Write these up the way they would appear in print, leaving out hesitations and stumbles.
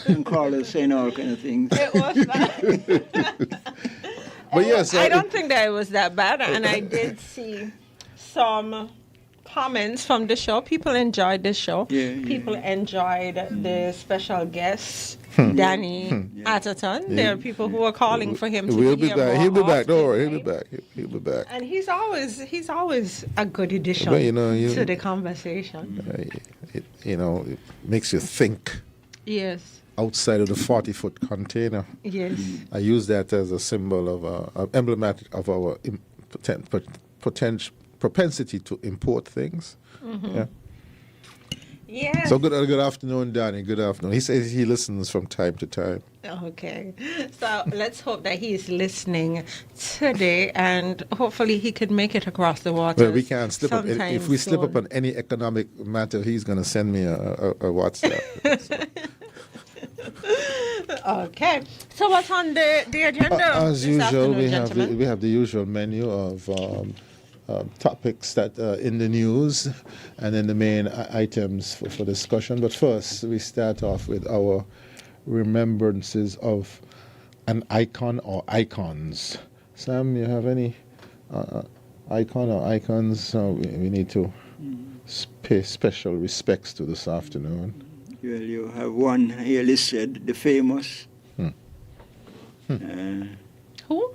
and call us saying all kind of things. It was bad. But yes, I don't think that it was that bad, and I did see some comments from the show. People enjoyed the show. People enjoyed the special guest, Danny Atherton. There are people who are calling for him to we'll be be here back. more He'll be back. often, Don't worry. He'll be right? back. He'll be back. And he's always a good addition But, you know, to the conversation. It makes you think Yes. outside of the 40-foot container. Yes. I use that as a symbol of emblematic of our potential propensity to import things. Yeah. Yes. So good afternoon, Danny. Good afternoon. He says he listens from time to time. Okay. So let's hope that he is listening today, and hopefully he could make it across the water. Well, we can't slip up. sometime If we slip soon. up on any economic matter, he's going to send me a WhatsApp. Okay. So what's on the agenda? As this usual, afternoon, we gentlemen? have the usual menu of topics that in the news, and then the main items for discussion. But first, we start off with our remembrances of an icon or icons. Sam, you have any icon or icons? So we need to pay special respects to this afternoon. Well, you have one here listed, the famous Who?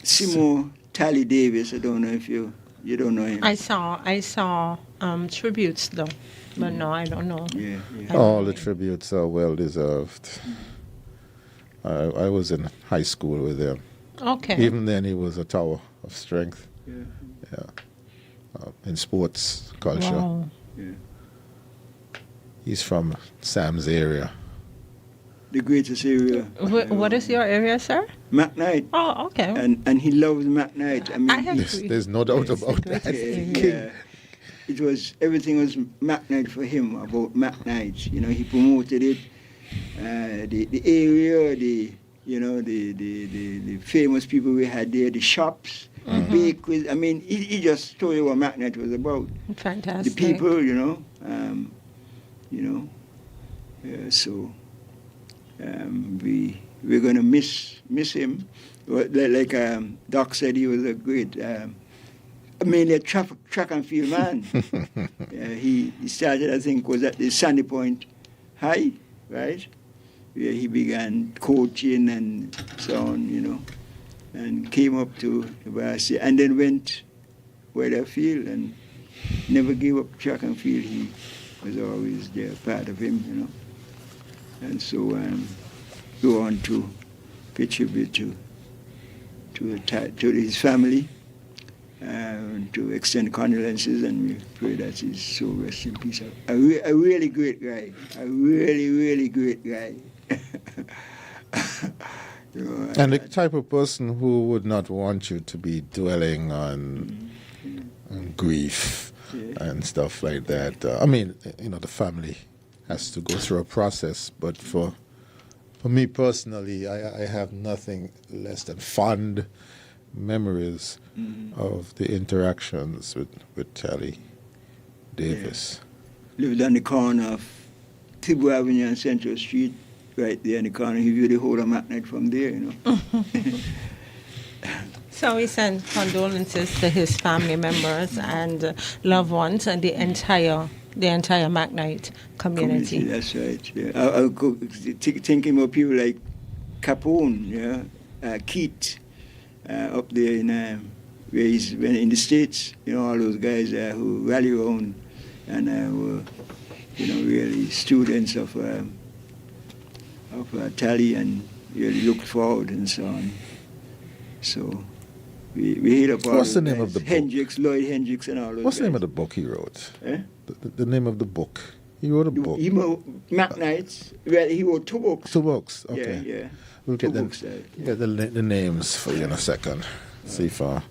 Simo Tally Davis. I don't know if you don't know him. I saw tributes though, but no, I don't know. Yeah. All the tributes are well deserved. I was in high school with him. Okay. Even then, he was a tower of strength. Yeah. In sports culture. Wow. Yeah. He's from Sam's area. The greatest area. What is your area, sir? McKnight. Oh, okay. And he loves McKnight. I mean, I have There's no doubt about that. yeah. It was everything was McKnight for him about McKnight. You know, he promoted it. The area, the famous people we had there, the shops, the bakeries. I mean, he just told you what McKnight was about. Fantastic. The people, so we're gonna miss him. Like Doc said, he was a great, mainly a track and field man. He started, I think, was at the Sandy Point High, right? Where he began coaching and so on, and came up to the varsity, and then went Weatherfield and never gave up track and field. He was always there, part of him, and so go on to pay tribute to his family, and to extend condolences, and we pray that his soul rest in peace. A really great guy, a really, really great guy. And the type of person who would not want you to be dwelling on grief and stuff like that. I mean, the family has to go through a process, but for me personally, I have nothing less than fond memories of the interactions with Tally Davis. Lived on the corner of Thibault Avenue and Central Street, right there in the corner. He viewed the whole of McKnight from there, So we send condolences to his family members and loved ones and the entire McKnight community. That's right. Yeah. I go thinking about people like Capone, Keith, up there in where he's been in the States. All those guys who rally around and were, really students of Tally and really looked forward and so on. So we hit up all What's the those name guys. of the book? Lloyd Hendricks and all those What's the guys. name of the book he wrote? Eh? The name of the book. He wrote a book. McKnight. Well, he wrote 2 books. 2 books. Okay. Yeah. We'll Two get books. get the names for you in a second. See if Yeah,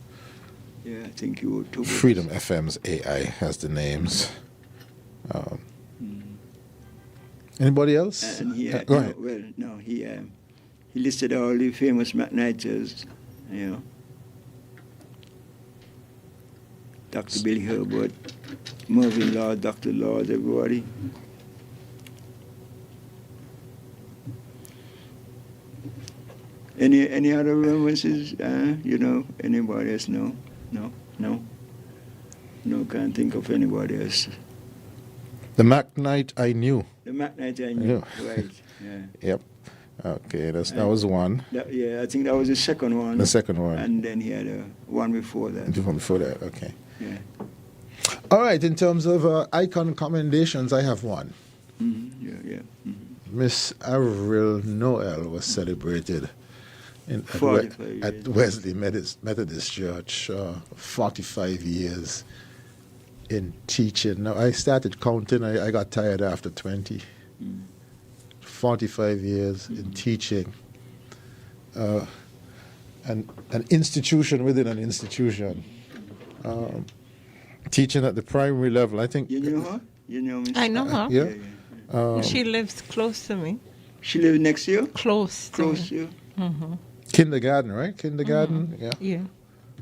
I think he wrote 2 books. Freedom FM's AI has the names. Anybody else? And he, Go ahead. he listed all the famous McKnighters, Dr. Billy Herbert, Mervyn Lord, Dr. Lord, everybody. Any other remembrances? Anybody else? No. Can't think of anybody else. The Mac night I knew. The Mac night I knew. Right. Yeah. Yep. Okay, that was one. I think that was the second one. The second one. And then he had one before that. The one before that, okay. Yeah. All right, in terms of icon commendations, I have one. Mm-hmm. Yeah. Mm-hmm. Miss Avril Noel was celebrated at Wesley Methodist Church, 45 years in teaching. Now, I started counting, I got tired after 20. 45 years in teaching. An institution within an institution. Teaching at the primary level, I think. You know her? You know Miss? I know her. Yeah. She lives close to me. She lives next to you? Close to you? Mm-hmm. Kindergarten, right? Kindergarten, Mm-hmm. Yeah.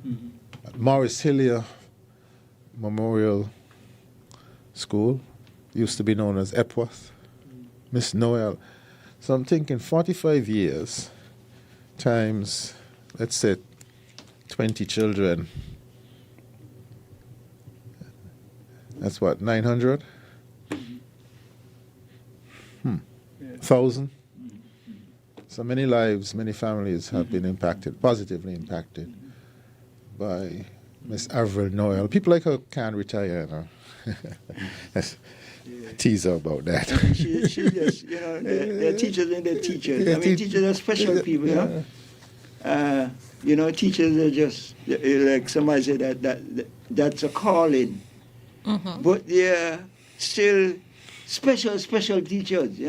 Mm-hmm. Morris Hillier Memorial School, used to be known as Epworth. Miss Noel. So I'm thinking 45 years times, let's say, 20 children. That's what, 900? 1,000? So many lives, many families have been impacted, positively impacted by Miss Avril Noel. People like her can't retire, That's a teaser about that. She just, they're teachers and they're teachers. Teachers are special people, teachers are just, like somebody said, that's a calling. Mm-hmm. But they're still special teachers,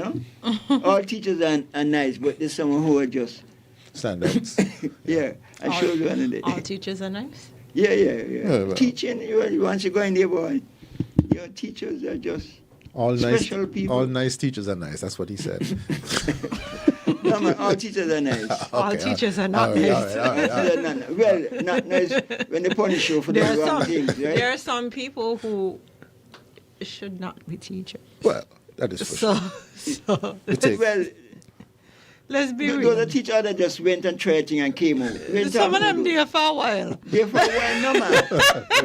All teachers are nice, but there's some who are just standouts. I showed you one of all teachers are nice? Yeah. Teaching, once you go in there, boy, your teachers are just all special nice people. All nice teachers are nice, that's what he said. No, man, all teachers are nice. Okay, all teachers are not nice. Well, not nice when they punish you for the wrong things, right? There are some people who should not be teachers. Well, that is for sure. So well, let's be real. Those are teachers that just went and tried thing and came out. Some of them there for a while. There for a while, no man.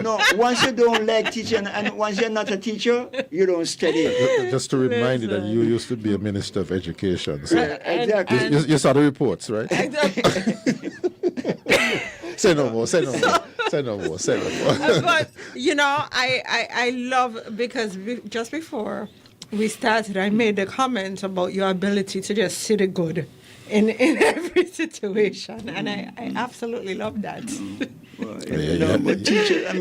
No, once you don't like teaching and once you're not a teacher, you don't study. Just to remind you that you used to be a minister of education. So exactly. You saw the reports, right? Exactly. Say no more. But, I love, because just before we started, I made a comment about your ability to just see the good in every situation, and I absolutely love that. But teachers,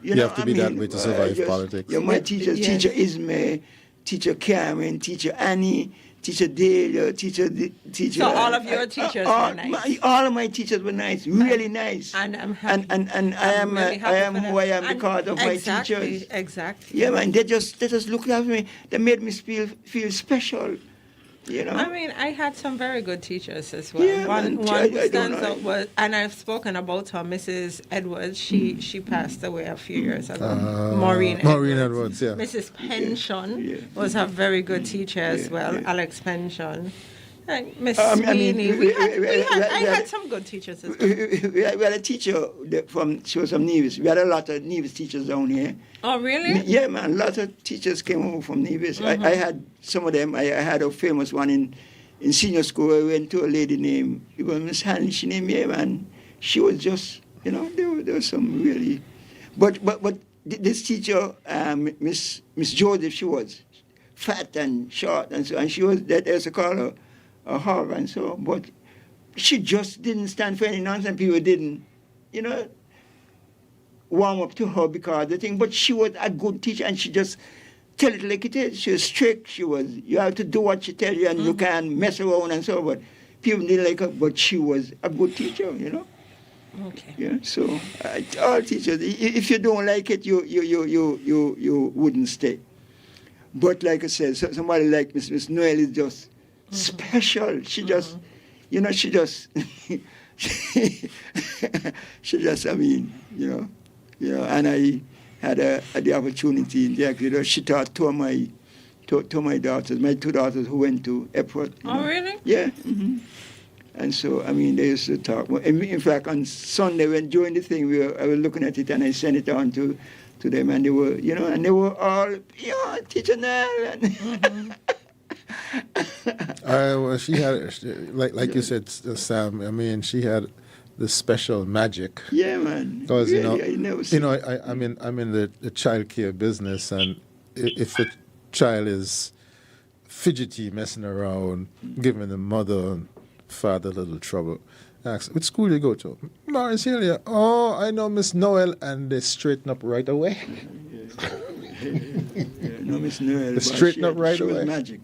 you have to be that way to survive politics. My teachers, Yes. Teacher Ismay, Teacher Karen, Teacher Annie, Teacher Dale, Teacher. So all of your teachers were nice. All of my teachers were nice, really nice. And I'm happy. And I am who I am because of my teachers. Exactly. Yeah, man, they just looked after me. They made me feel special. I had some very good teachers as well. Yeah, one man, who stands out was, and I've spoken about her, Mrs. Edwards. She passed away a few years ago. Maureen Edwards, yeah. Mrs. Pension was a very good teacher as well. Alex Pension. And Miss Sweeney. I had some good teachers as well. We had a teacher she was from Nevis. We had a lot of Nevis teachers down here. Oh, really? Yeah, man, a lot of teachers came over from Nevis. Mm-hmm. I had some of them. I had a famous one in senior school. I went to a lady named, it was Miss Hanley, she named me, man. She was just, there was some really, but this teacher, Miss Joseph, she was fat and short and so, and she was, they used to call her a hog and so, but she just didn't stand for any nonsense. People didn't, warm up to her because of the thing, but she was a good teacher and she just tell it like it is. She was strict. You have to do what she tell you and you can't mess around and so, but people didn't like her, but she was a good teacher, Okay. Yeah, so all teachers, if you don't like it, you wouldn't stay. But like I said, somebody like Miss Noel is just special. She just, she just, and I had the opportunity. She taught two of my daughters, my two daughters who went to Epworth. Oh, really? Yeah. Mm-hmm. And so, I mean, they used to talk. In fact, on Sunday, when during the thing, I was looking at it and I sent it on to them, and they were, and they were all, Teacher Nell. Well, she had, like you said, Sam. I mean, she had the special magic. Yeah, man. Because really, I'm in the child care business, and if a child is fidgety, messing around, giving the mother and father a little trouble, ask, which school you go to? Morris Hill, yeah. Oh, I know Miss Noel, and they straighten up right away. No, Miss Noel. They straighten up right she away. Was magic.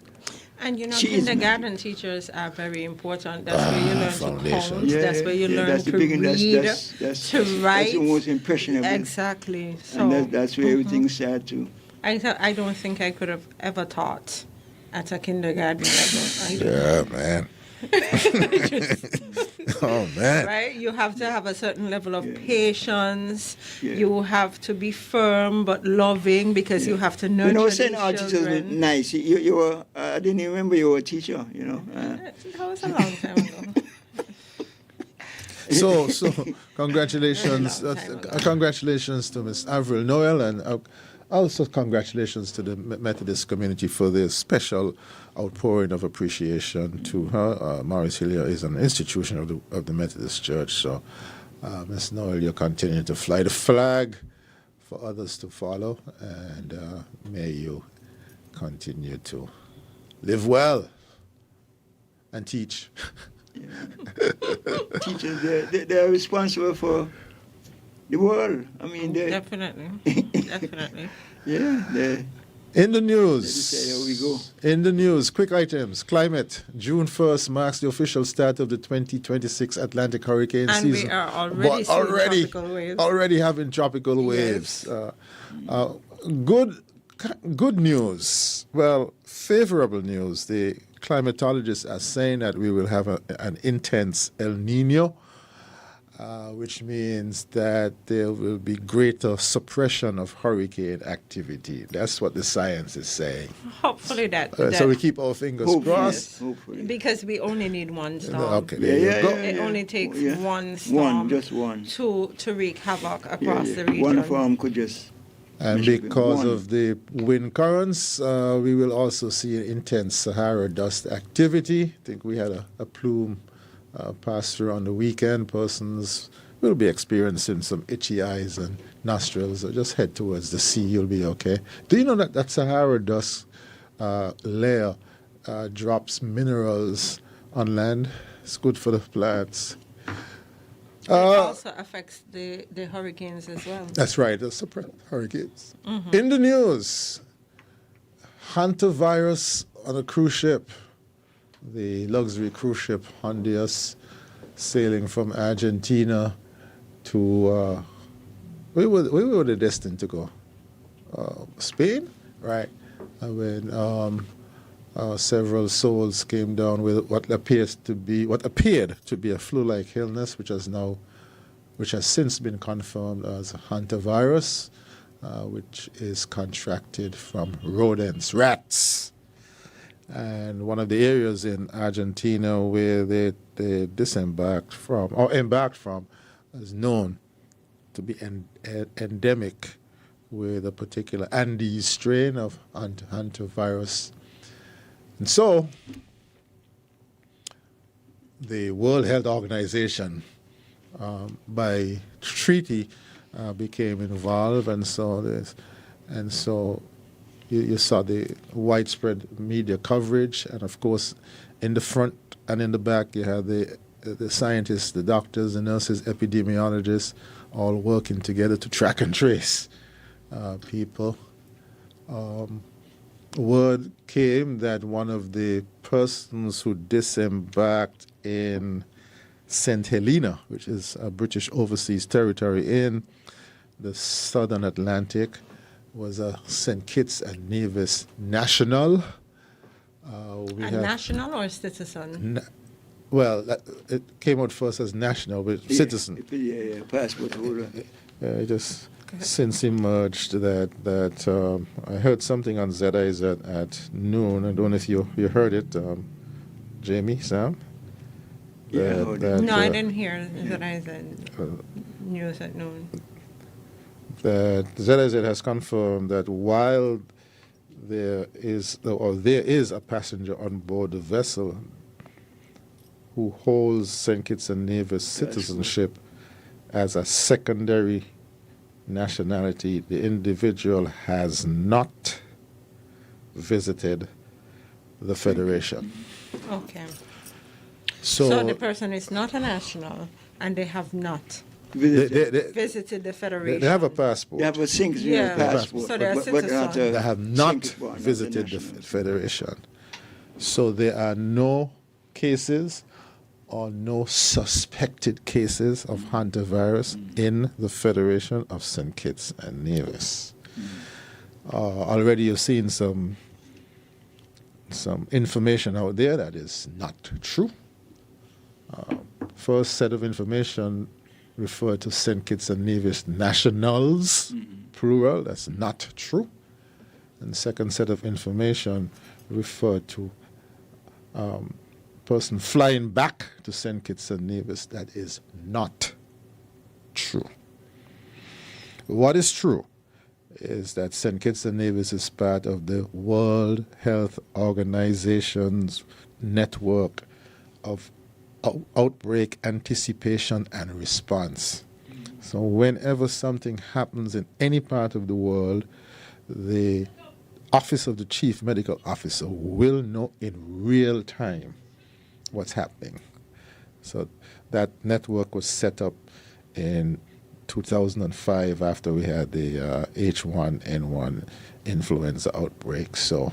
And kindergarten teachers are very important. That's where you learn to count. That's where you learn to read, to write. That's the most impressionable. Exactly. So, and that's where everything started to. I don't think I could have ever taught at a kindergarten level. Yeah, man. Oh, man. Right? You have to have a certain level of patience. Yeah. You have to be firm but loving because you have to nurture these children. Our teachers were nice. You were, I didn't even remember you were a teacher, That was a long time ago. So congratulations. Congratulations to Miss Avril Noel, and also congratulations to the Methodist community for this special outpouring of appreciation to her. Morris Hill is an institution of the Methodist Church. So, Miss Noel, you continue to fly the flag for others to follow, and may you continue to live well and teach. Yeah. Teachers, they're responsible for the world. I mean, definitely. Yeah. In the news. Here we go. In the news, quick items. Climate. June 1st marks the official start of the 2026 Atlantic hurricane season. And we are already seeing tropical waves. Already having tropical waves. Good news. Well, favorable news. The climatologists are saying that we will have an intense El Nino, which means that there will be greater suppression of hurricane activity. That's what the science is saying. Hopefully that so we keep our fingers crossed. Hopefully. Because we only need one storm. Okay, there you go. It only takes one storm. Just one. To wreak havoc across the region. One farm could just... And because of the wind currents, we will also see intense Sahara dust activity. I think we had a plume pass through on the weekend. Persons will be experiencing some itchy eyes and nostrils. So just head towards the sea, you'll be okay. Do you know that Sahara dust layer drops minerals on land? It's good for the plants. It also affects the hurricanes as well. That's right, the hurricanes. Mm-hmm. In the news, hantavirus on a cruise ship. The luxury cruise ship Honduras sailing from Argentina to, where were they destined to go? Spain? Right. When several souls came down with what appeared to be a flu-like illness, which has since been confirmed as hantavirus, which is contracted from rodents, rats. And one of the areas in Argentina where they embarked from is known to be endemic with a particular Andes strain of hantavirus. And so the World Health Organization, by treaty, became involved, and so you saw the widespread media coverage, and of course, in the front and in the back, you had the scientists, the doctors, the nurses, epidemiologists, all working together to track and trace people. Word came that one of the persons who disembarked in St. Helena, which is a British overseas territory in the southern Atlantic, was a St. Kitts and Nevis national. National or citizen? It came out first as national, but citizen. Yeah, passport holder. Just since emerged that I heard something on ZIZ at noon. I don't know if you heard it, Jamie, Sam. Yeah, No, I didn't hear that I said news at noon. That ZIZ has confirmed that while there is a passenger on board the vessel who holds St. Kitts and Nevis citizenship as a secondary nationality, the individual has not visited the Federation. Okay. So the person is not a national, and they have not visited the Federation. They have a passport. They have a single passport. So they're citizens. They have not visited the Federation. So there are no cases or no suspected cases of hantavirus in the Federation of St. Kitts and Nevis. Already you've seen some information out there that is not true. First set of information referred to St. Kitts and Nevis nationals, plural, that's not true. And second set of information referred to person flying back to St. Kitts and Nevis, that is not true. What is true is that St. Kitts and Nevis is part of the World Health Organization's network of outbreak anticipation and response. So whenever something happens in any part of the world, the Office of the Chief Medical Officer will know in real time what's happening. So that network was set up in 2005 after we had the H1N1 influenza outbreak. So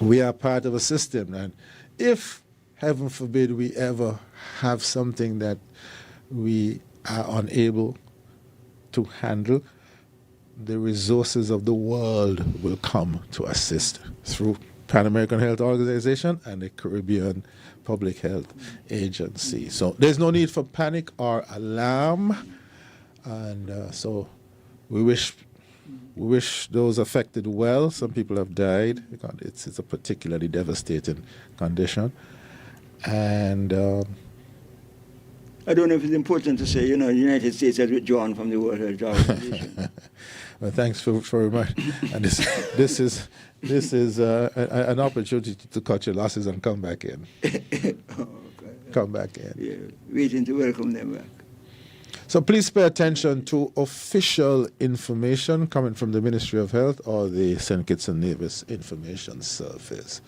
we are part of a system, and if, heaven forbid, we ever have something that we are unable to handle, the resources of the world will come to assist through Pan American Health Organization and the Caribbean Public Health Agency. So there's no need for panic or alarm, and so we wish those affected well. Some people have died because it's a particularly devastating condition. And I don't know if it's important to say, the United States has withdrawn from the World Health Organization. Well, thanks for reminding. And this is an opportunity to cut your losses and come back in. Come back in. Yeah, waiting to welcome them back. So please pay attention to official information coming from the Ministry of Health or the St. Kitts and Nevis Information Service.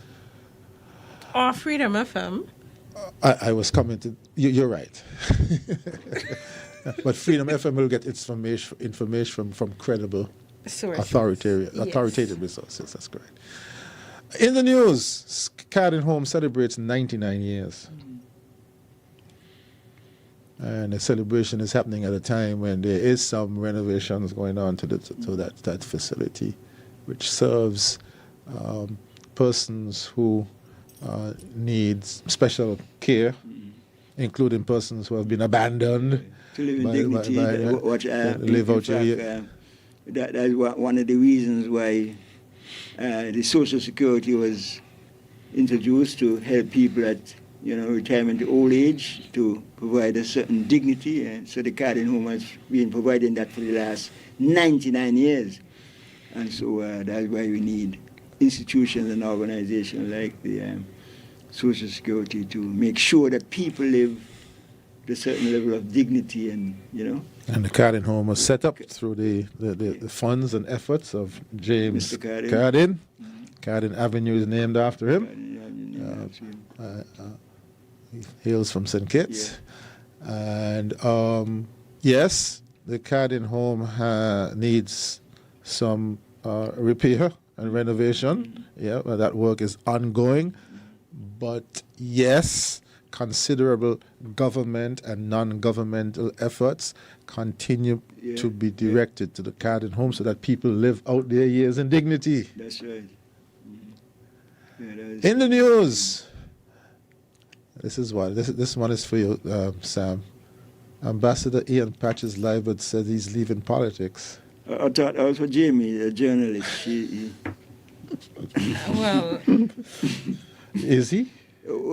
Or Freedom FM. I was coming to you're right. But Freedom FM will get its information from credible, authoritative resources. That's correct. In the news, Carden Home celebrates 99 years. And the celebration is happening at a time when there is some renovations going on to that facility, which serves persons who need special care, including persons who have been abandoned. To live in dignity, that's one of the reasons why the Social Security was introduced, to help people at retirement to old age, to provide a certain dignity. And so the Carden Home has been providing that for the last 99 years. And so that's why we need institutions and organizations like the Social Security to make sure that people live at a certain level of dignity and. And the Carden Home was set up through the funds and efforts of James Mr. Carden. Carden Avenue is named after him. He hails from St. Kitts. Yeah. And yes, the Carden Home needs some repair and renovation. Yeah, well, that work is ongoing. But yes, considerable government and non-governmental efforts continue to be directed to the Carden Home so that people live out their years in dignity. That's right. In the news, this one is for you, Sam. Ambassador Ian Patches Liebert says he's leaving politics. I thought I was for Jamie, a journalist. Well, is he?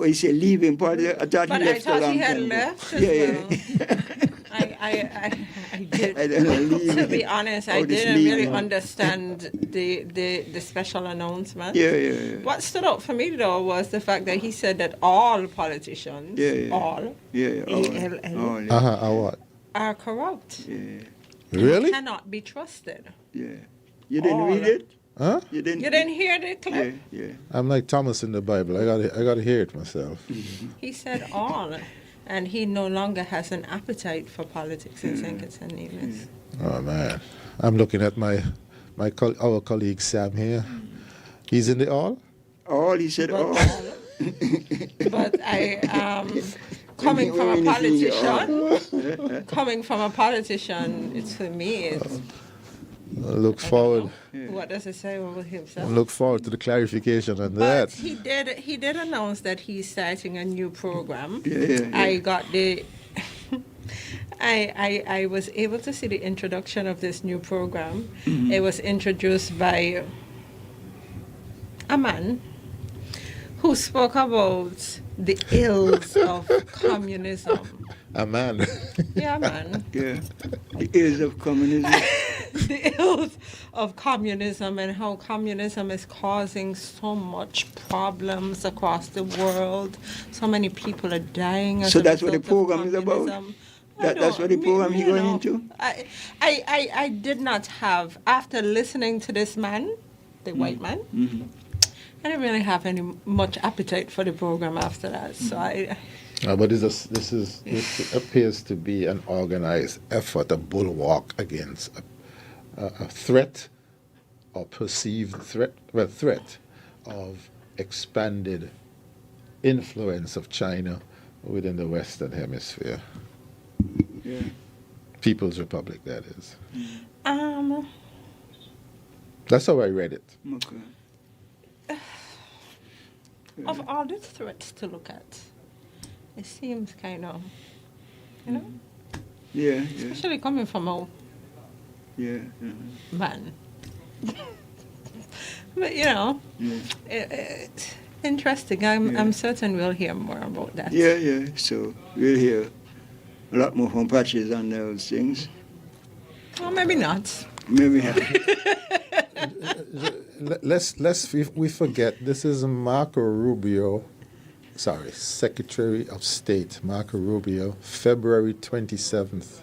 He said leaving party. I thought But he I left a thought long he had time ago. left as Yeah, well. I did. I don't know, leaving. To be honest, I Oh, this didn't really leaving. understand the special announcement. Yeah. What stood out for me though was the fact that he said that all politicians, all, ALL, What? are corrupt. Yeah. Really? Cannot be trusted. Yeah. You didn't All. read it? Huh? You didn't hear the clip? Yeah. I'm like Thomas in the Bible. I got to hear it myself. He said all, and he no longer has an appetite for politics in St. Kitts and Nevis. Oh man, I'm looking at our colleague Sam here. He's in the all. All, he said all. But coming from a politician, it's for me. It's Look forward. what does it say over himself? Look forward to the clarification on But that. he did announce that he's starting a new program. Yeah. I got the. I was able to see the introduction of this new program. Mm-hmm. It was introduced by a man who spoke about the ills of communism. A man. Yeah, man. Yeah. The ills of communism. The ills of communism and how communism is causing so much problems across the world. So many people are dying. So that's what the program is about? That's what the program you're going into? I did not have, after listening to this man, the white man, I didn't really have much appetite for the program after that. So But this appears to be an organized effort, a bulwark against a threat or perceived threat of expanded influence of China within the Western Hemisphere. Yeah. People's Republic, that is. That's how I read it. Okay. of all the threats to look at, it seems kind of, Yeah. especially coming from a Yeah. man. But it's interesting. I'm certain we'll hear more about that. Yeah. So we'll hear a lot more from Patches on those things. Well, maybe not. Maybe not. We forget this is Marco Rubio, Secretary of State Marco Rubio, February 27th.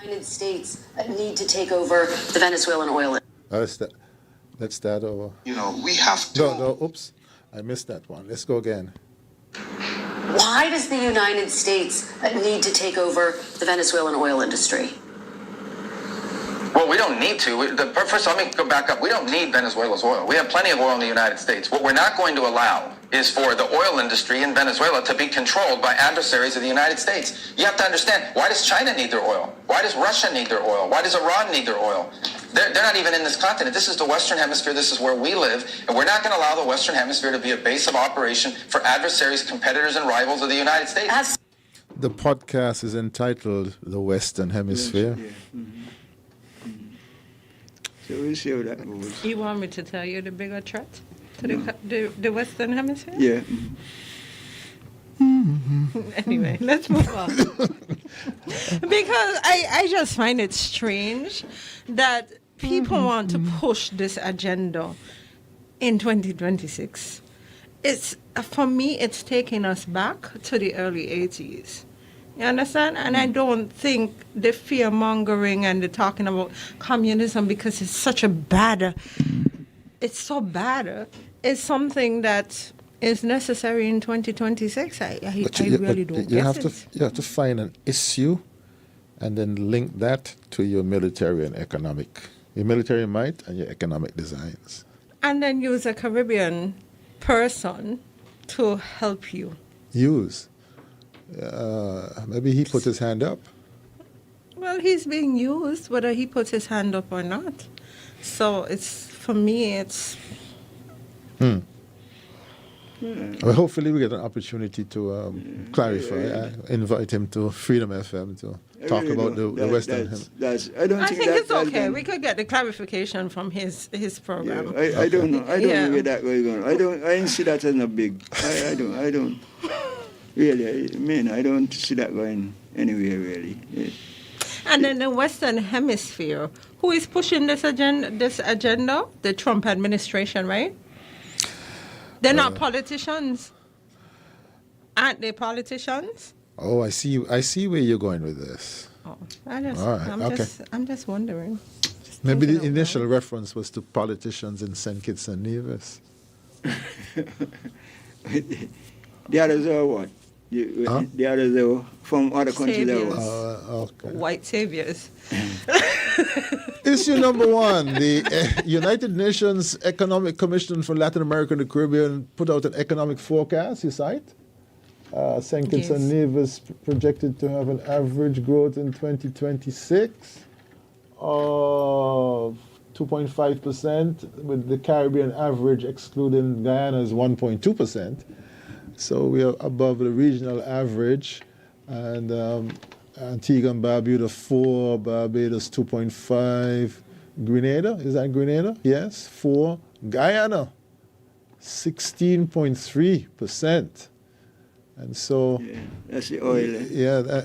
United States need to take over the Venezuelan oil. Let's start over. We have to. No, oops, I missed that one. Let's go again. Why does the United States need to take over the Venezuelan oil industry? Well, we don't need to. First, let me go back up. We don't need Venezuela's oil. We have plenty of oil in the United States. What we're not going to allow is for the oil industry in Venezuela to be controlled by adversaries of the United States. You have to understand, why does China need their oil? Why does Russia need their oil? Why does Iran need their oil? They're not even in this continent. This is the Western Hemisphere. This is where we live. And we're not going to allow the Western Hemisphere to be a base of operation for adversaries, competitors, and rivals of the United States. The podcast is entitled The Western Hemisphere. Yeah. So we'll see how that goes. You want me to tell you the bigger threat to the Western Hemisphere? Yeah. Anyway, let's move on. Because I just find it strange that people want to push this agenda in 2026. For me, it's taking us back to the early 80s. You understand? And I don't think the fear-mongering and the talking about communism, because it's such a bad, it's so bad, it's something that is necessary in 2026. I really don't get it. You have to find an issue and then link that to your military might and your economic designs. And then use a Caribbean person to help you. Maybe he put his hand up. Well, he's being used, whether he puts his hand up or not. So for me, it's... Well, hopefully we get an opportunity to clarify. Invite him to Freedom FM to talk about the Western Hemisphere. I think it's okay. We could get the clarification from his program. I don't know. I don't know where that going on. I don't see that as a big. I don't. Really, I don't see that going anywhere really. Yeah. And then the Western Hemisphere, who is pushing this agenda? The Trump administration, right? They're not politicians. Aren't they politicians? Oh, I see where you're going with this. Oh, I'm just wondering. Maybe the initial reference was to politicians in St. Kitts and Nevis. The others are what? The others are from other countries. Okay. White saviors. Issue number one, the United Nations Economic Commission for Latin America and the Caribbean put out an economic forecast, you cite? St. Kitts and Nevis projected to have an average growth in 2026 of 2.5%, with the Caribbean average, excluding Guyana, is 1.2%. So we are above the regional average, and Antigua and Barbuda 4, Barbados 2.5, Grenada, is that Grenada? Yes, 4, Guyana 16.3%. And so... Yeah, that's the oil. Yeah,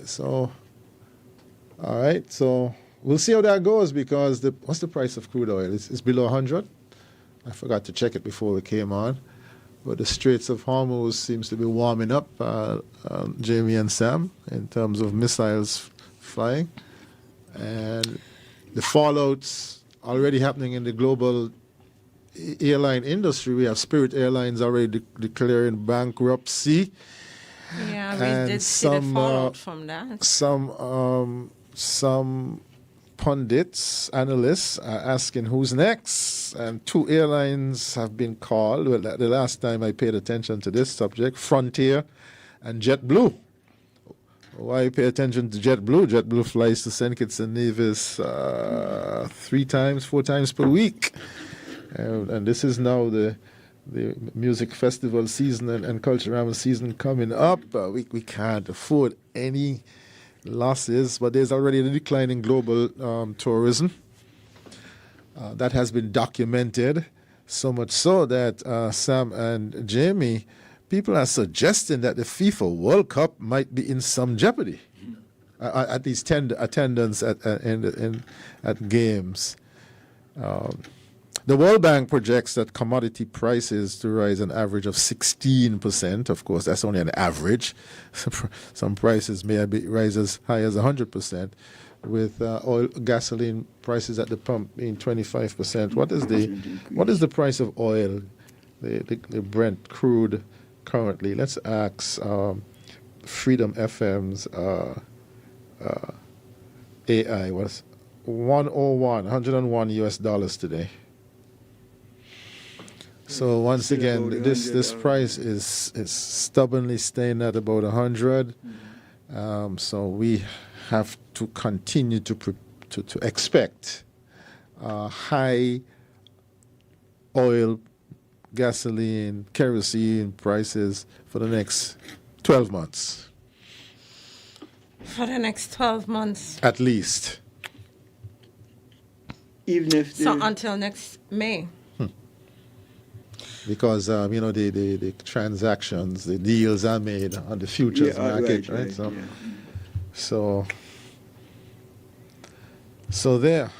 all right, so we'll see how that goes, because what's the price of crude oil? It's below 100. I forgot to check it before we came on. But the Straits of Hormuz seems to be warming up, Jamie and Sam, in terms of missiles flying. And the fallouts already happening in the global airline industry. We have Spirit Airlines already declaring bankruptcy. Yeah, we did see the fallout from that. Some pundits, analysts are asking who's next, and 2 airlines have been called. Well, the last time I paid attention to this subject, Frontier and JetBlue. Why pay attention to JetBlue? JetBlue flies to St. Kitts and Nevis 4 times per week. And this is now the music festival season and cultural season coming up. We can't afford any losses, but there's already a decline in global tourism. That has been documented, so much so that Sam and Jamie, people are suggesting that the FIFA World Cup might be in some jeopardy, at least attendance at games. The World Bank projects that commodity prices to rise an average of 16%. Of course, that's only an average. Some prices may rise as high as 100%, with gasoline prices at the pump being 25%. What is the price of oil, the Brent crude currently? Let's ask Freedom FM's AI. Was $101 US today. So once again, this price is stubbornly staying at about 100. So we have to continue to expect high oil, gasoline, kerosene prices for the next 12 months. For the next 12 months. At least. Even if so until next May. Because the transactions, the deals are made on the futures market, right? So there.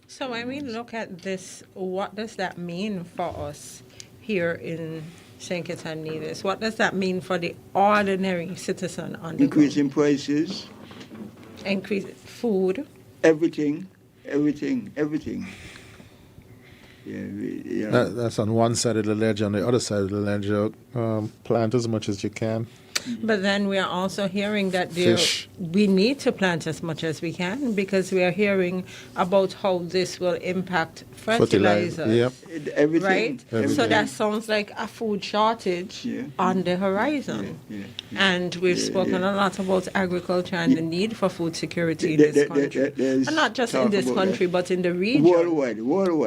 So when we look at this, what does that mean for us here in St. Kitts and Nevis? What does that mean for the ordinary citizen on the increase in prices, increase food, everything. That's on one side of the ledger. On the other side of the ledger, plant as much as you can. But then we are also hearing that Fish. we need to plant as much as we can because we are hearing about how this will impact fertilizers. Yep. Everything. Right? So Everything. that sounds like a food shortage on the horizon. And we've spoken a lot about agriculture and the need for food security in this country. There's And not just in talk this about country, that. but in the region. Worldwide.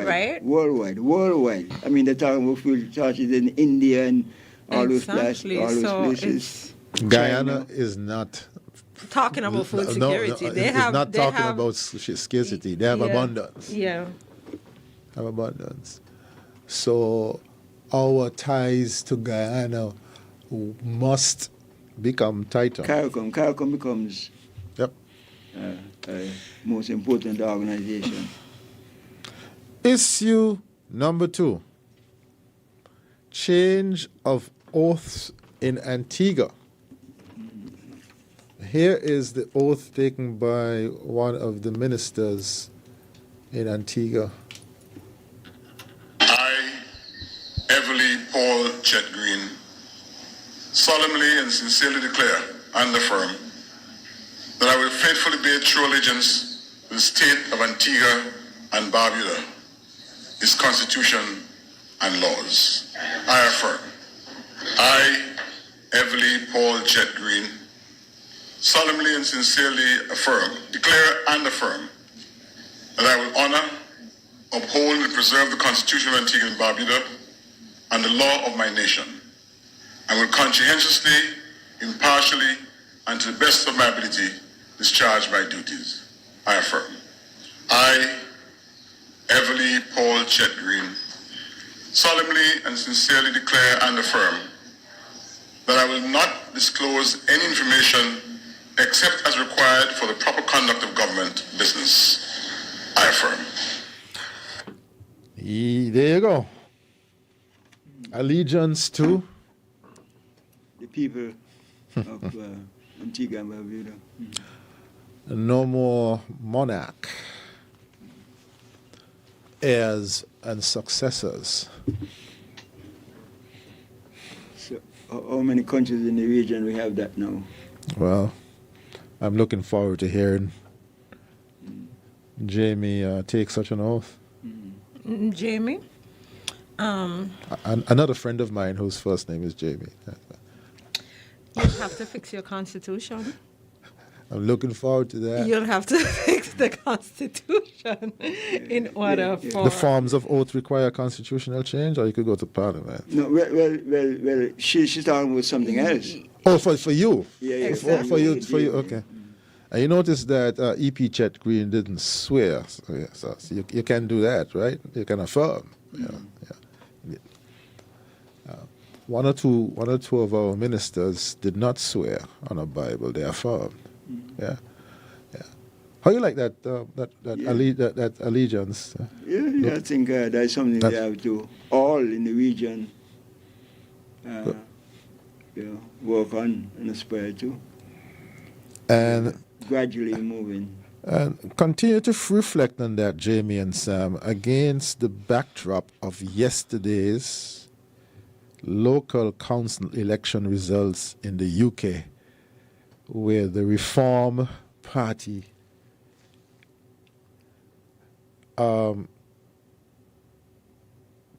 Right? Worldwide. I mean, they're talking about food shortages in India and all Exactly. those So places. Guyana is not talking about food security. It's not talking about scarcity. They have abundance. Yeah. Have abundance. So our ties to Guyana must become tighter. CARICOM becomes Yep. most important organization. Issue number 2. Change of oaths in Antigua. Here is the oath taken by one of the ministers in Antigua. I, Everly Paul Chet Green, solemnly and sincerely declare and affirm that I will faithfully bear true allegiance to the state of Antigua and Barbuda, its constitution and laws. I affirm. I, Everly Paul Chet Green, solemnly and sincerely declare and affirm that I will honor, uphold and preserve the Constitution of Antigua and Barbuda and the law of my nation, and will conscientiously, impartially, and to the best of my ability discharge my duties. I affirm. I, Everly Paul Chet Green, solemnly and sincerely declare and affirm that I will not disclose any information except as required for the proper conduct of government business. I affirm. There you go. Allegiance to The people of Antigua and Barbuda. no more monarch, heirs and successors. So, how many countries in the region we have that now? Well, I'm looking forward to hearing Jamie take such an oath. Jamie? Another friend of mine whose first name is Jamie. You'll have to fix your constitution. I'm looking forward to that. You'll have to fix the constitution in order for... The forms of oath require constitutional change, or you could go to parliament. No, well, she's talking about something else. Oh, for you? Yeah, Exactly. For you, okay. And you notice that E.P. Chet Green didn't swear, so you can do that, right? You can affirm. Yeah. One or two of our ministers did not swear on a Bible; they affirmed. Yeah. How you like that that allegiance? Yeah, I think that's something they have to all in the region work on and aspire to. And gradually moving. And continue to reflect on that, Jamie and Sam, against the backdrop of yesterday's local council election results in the UK, where the Reform Party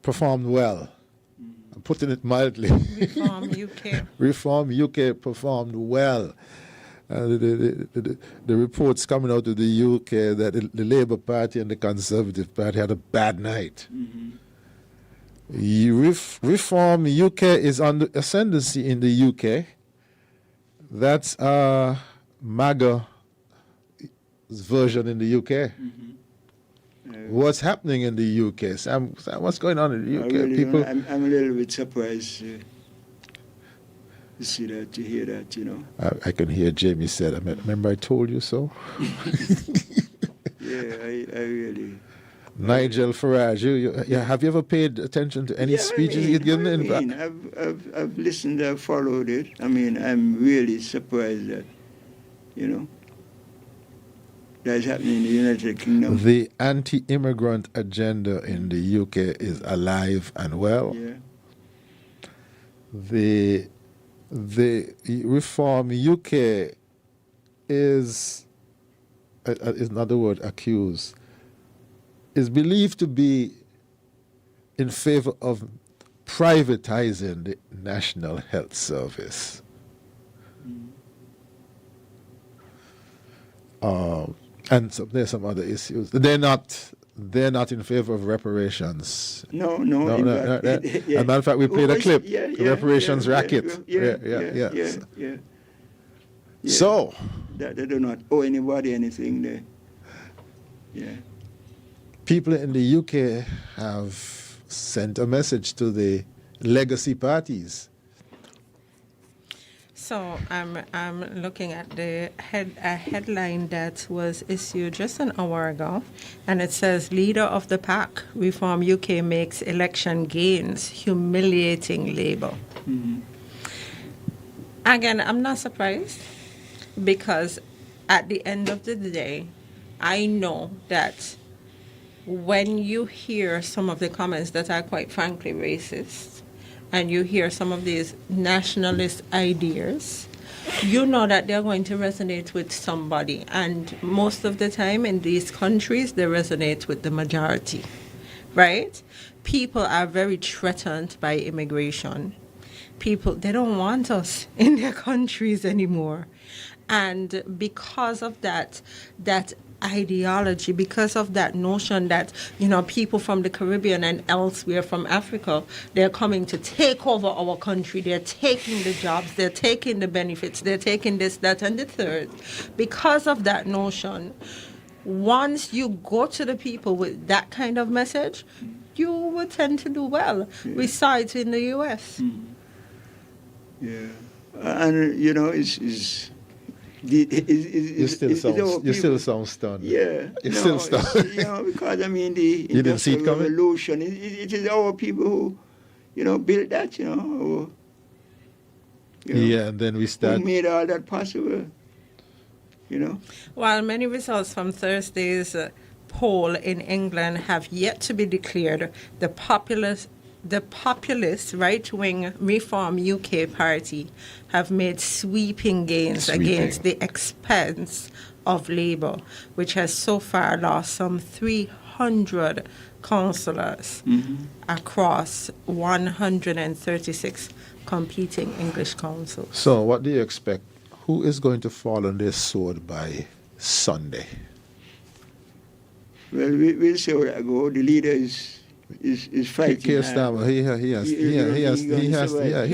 performed well. I'm putting it mildly. Reform UK. Reform UK performed well. The reports coming out of the UK that the Labour Party and the Conservative Party had a bad night. Reform UK is on the ascendancy in the UK. That's MAGA's version in the UK. What's happening in the UK? Sam, what's going on in the UK? Really, I'm a little bit surprised to see that, to hear that, you know. I can hear Jamie said, remember I told you so? Yeah, I really... Nigel Farage, have you ever paid attention to any speeches he's given? I've listened, I've followed it. I mean, I'm really surprised that, you know, that's happening in the United Kingdom. The anti-immigrant agenda in the UK is alive and well. Yeah. the Reform UK is not the word accused, is believed to be in favor of privatizing the National Health Service. And so there's some other issues. They're not in favor of reparations. No. As a matter of fact, we played a clip. The reparations racket. Yeah. So that they do not owe anybody anything there. Yeah. People in the UK have sent a message to the legacy parties. So I'm looking at the headline that was issued just an hour ago, and it says, "Leader of the pack, Reform UK makes election gains, humiliating Labour." Mm-hmm. Again, I'm not surprised, because at the end of the day, I know that when you hear some of the comments that are quite frankly racist, and you hear some of these nationalist ideas, you know that they're going to resonate with somebody. And most of the time in these countries, they resonate with the majority, right? People are very threatened by immigration. People, they don't want us in their countries anymore. And because of that ideology, because of that notion that, people from the Caribbean and elsewhere from Africa, they're coming to take over our country, they're taking the jobs, they're taking the benefits, they're taking this, that, and the third. Because of that notion, once you go to the people with that kind of message, you will tend to do well. Yeah. We saw it in the U.S. Yeah. And, it's you still sound stunned. Yeah. You still stunned. Because, the Industrial Revolution, it is our people who, built that, yeah, and then we start. Who made all that possible, While many results from Thursday's poll in England have yet to be declared, the populist right-wing Reform UK party have made sweeping gains against the expense of Labour, which has so far lost some 300 councillors across 136 competing English councils. So what do you expect? Who is going to fall on this sword by Sunday? Well, we'll see how that goes. The leader is fighting. Keir Starmer, he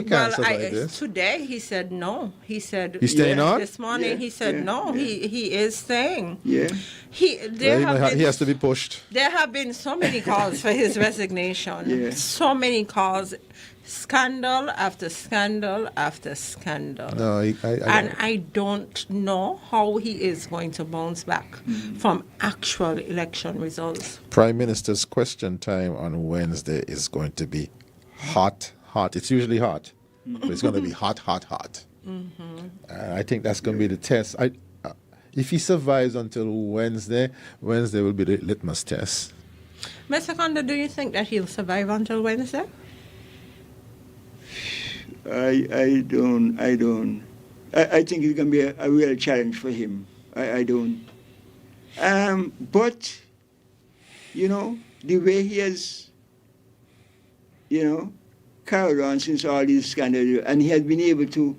can't survive this. Today he said no. He said he's staying on. This morning he said no. He is staying. Yeah. He has to be pushed. There have been so many calls for his resignation. Yeah. So many calls. Scandal after scandal after scandal. No, I don't know how he is going to bounce back from actual election results. Prime Minister's question time on Wednesday is going to be hot. It's usually hot, but it's going to be hot. I think that's going to be the test. If he survives until Wednesday will be the litmus test. Mr. Kondo, do you think that he'll survive until Wednesday? I don't. I think it can be a real challenge for him. I don't. But, the way he has, carried on since all these scandals, and he has been able to,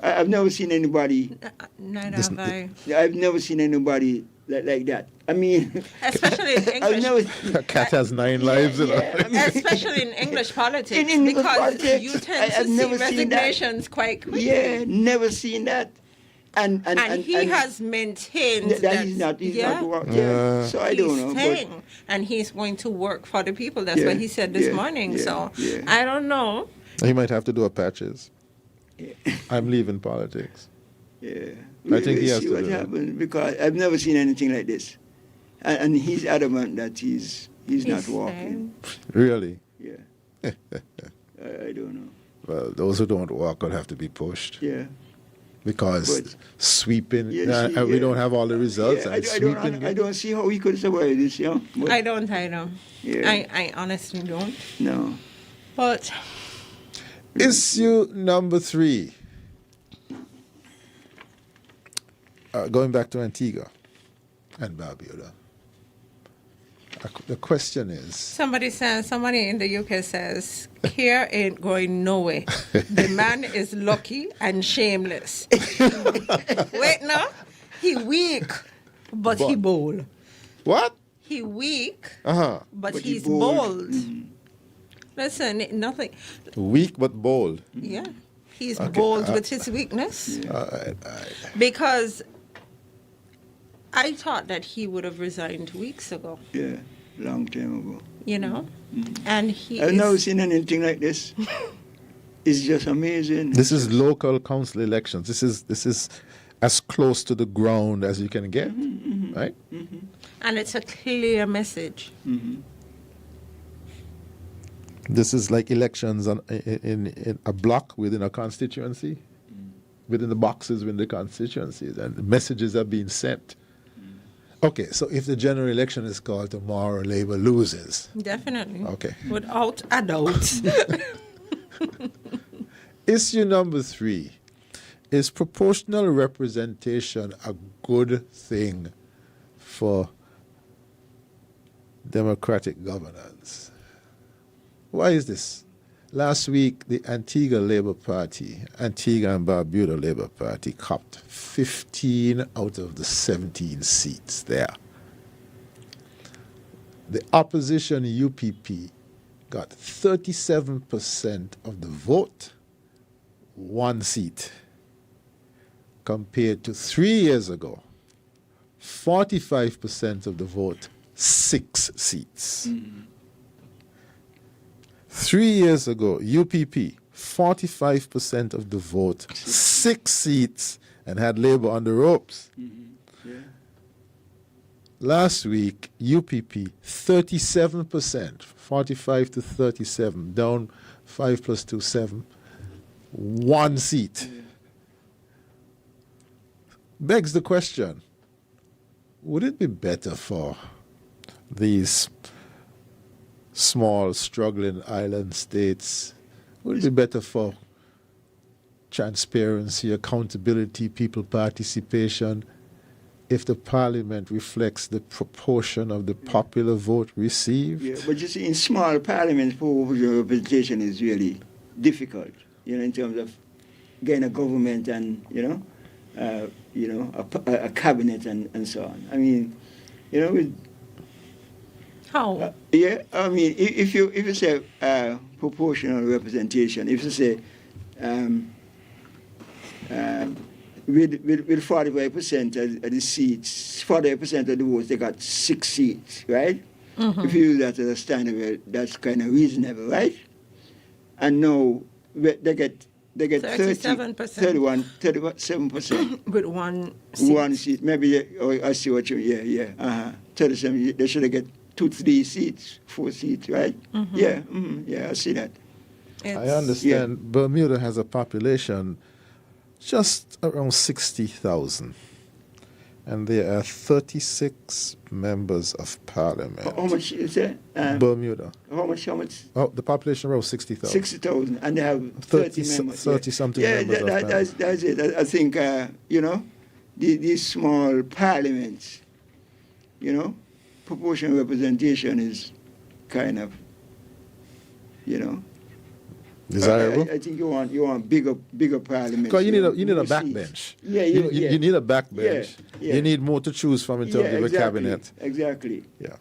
I've never seen anybody. Neither have I. I've never seen anybody like that. I mean, especially in English. A cat has 9 lives. Especially in English politics, because you tend to see resignations quite quickly. Yeah, never seen that. And he has maintained that he's not working. Yeah. So I don't know. Staying, and he's going to work for the people. That's what he said this morning. So I don't know. He might have to do a patches. I'm leaving politics. Yeah. I think he has see to what do happens, because I've never seen anything like this. And he's adamant that he's not walking. Really? Yeah. I don't know. Well, those who don't walk will have to be pushed. Yeah. Because sweeping, we don't have all the results. I don't see how he could survive this, But I don't. Yeah. I honestly don't. No. But Issue number 3. Going back to Antigua and Barbuda. The question is... Somebody in the UK says, Keir ain't going nowhere. The man is lucky and shameless. Wait, no? He weak, but he bold. What? He weak, but he's he bold. bold. Listen, nothing. Weak but bold. Yeah. He's bold with his weakness. Yeah. Because I thought that he would have resigned weeks ago. Yeah, long time ago. You know? And he I've never seen anything like this. It's just amazing. This is local council elections. This is as close to the ground as you can get, right? And it's a clear message. This is like elections in a block within a constituency, within the boxes within the constituencies, and messages are being sent. Okay, so if the general election is called tomorrow, Labour loses. Definitely. Okay. Without a doubt. Issue number 3. Is proportional representation a good thing for democratic governance? Why is this? Last week, the Antigua and Barbuda Labour Party copped 15 out of the 17 seats there. The opposition UPP got 37% of the vote, 1 seat, compared to 3 years ago, 45% of the vote, 6 seats. 3 years ago, UPP, 45% of the vote, 6 seats, and had Labour on the ropes. Last week, UPP, 37%, 45 to 37, down 5 plus 2, 7, 1 seat. Begs the question, would it be better for these small, struggling island states, would it be better for transparency, accountability, people participation, if the parliament reflects the proportion of the popular vote received? Yeah, but you see, in small parliaments, proportional representation is really difficult, in terms of getting a government and, a cabinet and so on. I mean, How? If you say proportional representation, if you say with 45% of the seats, 48% of the votes, they got 6 seats, right? If you use that as a standard, that's kind of reasonable, right? And now they get 37% with 1 seat. 1 seat, maybe. I see what you. 37. They should get 2, 3 seats, 4 seats, right? Yeah, I see that. I understand. Bermuda has a population just around 60,000, and there are 36 members of parliament. How much is it? Bermuda. How much? Oh, the population around 60,000. 60,000, and they have 30 members. 30-something members of parliament. That's it. I think, these small parliaments, proportional representation is kind of, desirable. I think you want bigger parliaments. Because you need a backbench. You need a backbench. Yeah. You need more to choose from in terms of a cabinet. Exactly. Yeah.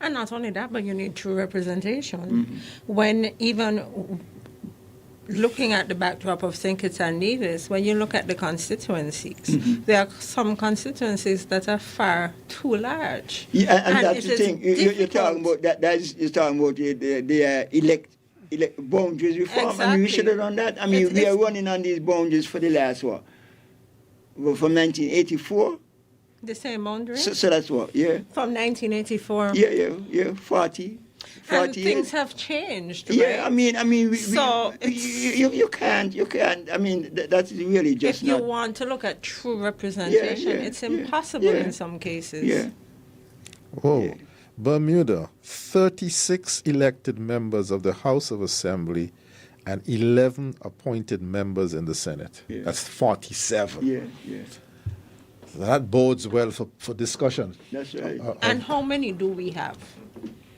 And not only that, but you need true representation. When even looking at the backdrop of St. Kitts and Nevis, when you look at the constituencies, there are some constituencies that are far too large. Yeah, and that's the thing. You're talking about that. You're talking about the elect boundaries reform. Exactly. I mean, we should have done that. I mean, we are running on these boundaries for the last what? Well, from 1984. The same boundary? So that's what, yeah. From 1984. Yeah, 40 and years. things have changed, Yeah, right? I mean, So you can't. I mean, that's really just if not. you want to look at true representation, it's impossible in some cases. Yeah. Whoa. Yeah. Bermuda, 36 elected members of the House of Assembly and 11 appointed members in the Senate. Yeah. That's 47. Yeah, yeah. So that bodes well for discussion. That's right. And how many do we have?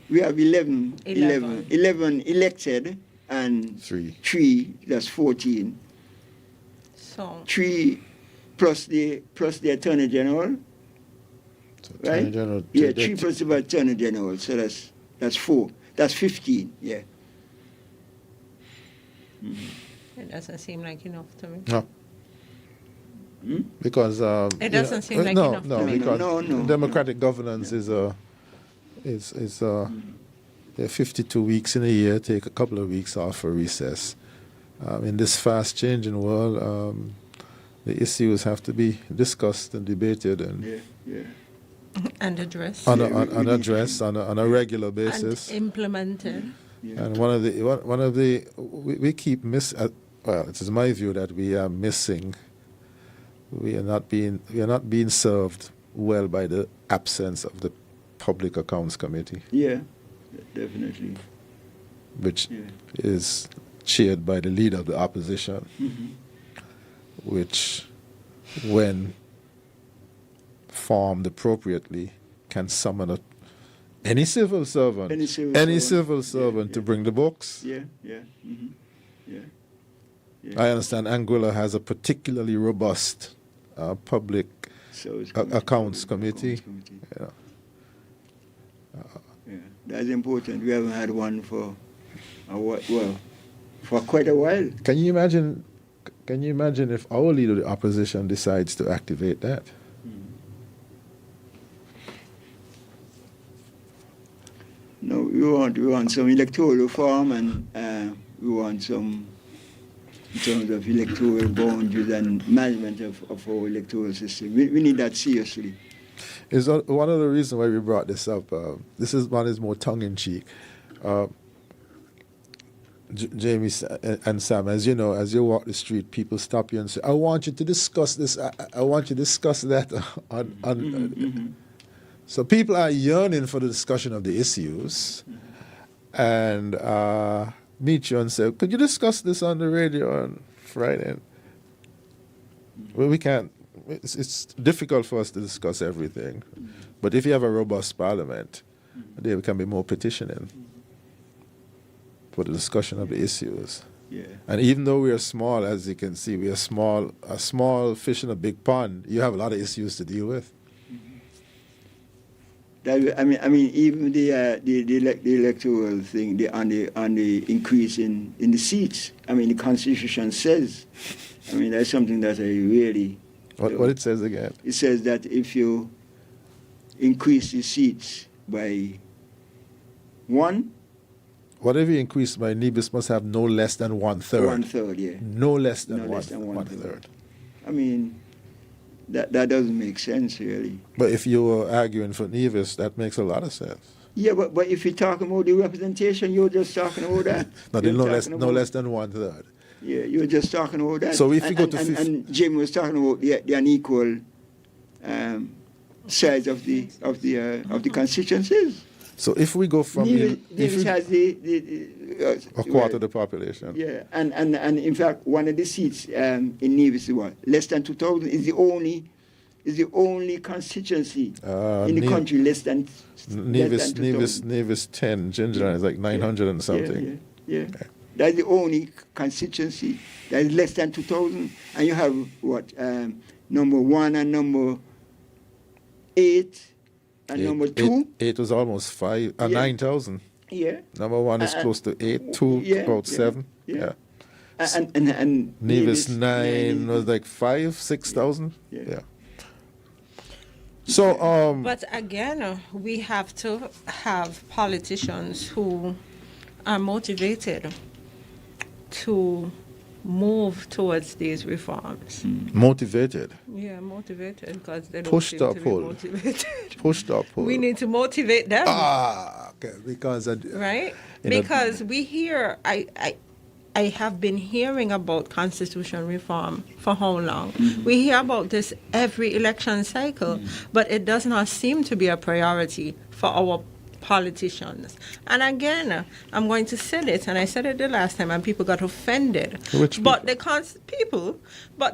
We have 11 11. elected and Three. 3, that's 14. So 3 plus the Attorney General, So right? Attorney General, Yeah, 3 plus the Attorney General, so that's 4. That's 15, yeah. it doesn't seem like enough to me. No. Because It doesn't seem like no, enough no, to me. because No. democratic governance is 52 weeks in a year. Take a couple of weeks off for recess. In this fast-changing world, the issues have to be discussed and debated and Yeah. And addressed. on we addressed on a regular basis. And implemented. Yeah. And one of the we keep well, it is my view that we are missing. We are not being served well by the absence of the Public Accounts Committee, Yeah, definitely. which Yeah. is chaired by the leader of the opposition, which, when formed appropriately, can summon any civil servant, to bring the books. Yeah. Mm-hmm. Yeah. I understand Anguilla has a particularly robust public So it's accounts committee. Yeah. Yeah, that's important. We haven't had one for for quite a while. Can you imagine if our leader of the opposition decides to activate that? No, we want some electoral reform, and we want some in terms of electoral boundaries and management of our electoral system. We need that seriously. Is one of the reasons why we brought this up. This is one is more tongue in cheek. Jamie and Sam, as you know, as you walk the street, people stop you and say, "I want you to discuss this. I want you to discuss that." So people are yearning for the discussion of the issues, and meet you and say, "Could you discuss this on the radio on Friday?" Well, we can't. It's difficult for us to discuss everything, but if you have a robust parliament, there can be more petitioning for the discussion of the issues. Yeah. And even though we are small, as you can see, we are a small fish in a big pond. You have a lot of issues to deal with. I mean, even the electoral thing, on the increase in the seats. I mean, the Constitution says. I mean, that's something that I really. What it says again? It says that if you increase the seats by 1. Whatever you increase by, NIBIS must have no less than 1/3. 1/3, yeah. No less than No less than 1/3. 1/3. I mean, that doesn't make sense, really. But if you were arguing for NIBIS, that makes a lot of sense. Yeah, but if you're talking about the representation, you're just talking about that. No less than 1/3. Yeah, you're just talking about that. So if you go to and Jim was talking about the unequal size of the constituencies. So if we go from Nevis has a quarter of the population. Yeah, and in fact, one of the seats in Nevis is what, less than 2,000 is the only constituency in the country less than Nevis 10, Gingerland is like 900 and something. Yeah. That's the only constituency that is less than 2,000, and you have what number 1 and number 8. And number 2? 8 was almost 9,000. Yeah. Number 1 is close to 8, 2 about 7. Yeah. And Nevis 9 was like 6,000. Yeah. So But again, we have to have politicians who are motivated to move towards these reforms. motivated. Yeah, motivated because they don't Pushed seem or to be pulled? motivated. Pushed or pulled. We need to motivate them. Okay, because Right? Because we hear, I have been hearing about constitutional reform for how long? We hear about this every election cycle, but it does not seem to be a priority for our politicians. And again, I'm going to say it, and I said it the last time, and people got offended. Which but the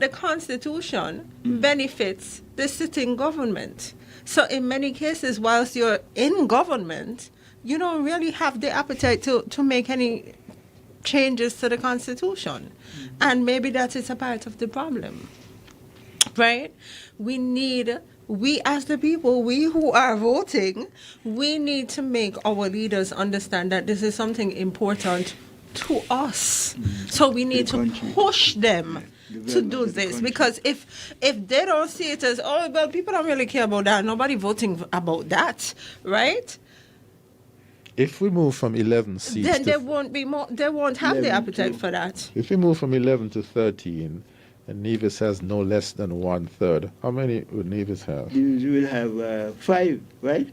Constitution benefits the sitting government. So in many cases, whilst you're in government, you don't really have the appetite to make any changes to the Constitution. And maybe that is a part of the problem. Right? We as the people, we who are voting, we need to make our leaders understand that this is something important to us. So we need to push them to do this, because if they don't see it as, oh, well, people don't really care about that, nobody voting about that, right? If we move from 11 seats, then there won't be more. They won't have the appetite for that. If we move from 11 to 13, and Nevis has no less than 1/3, how many would Nevis have? You will have 5, right?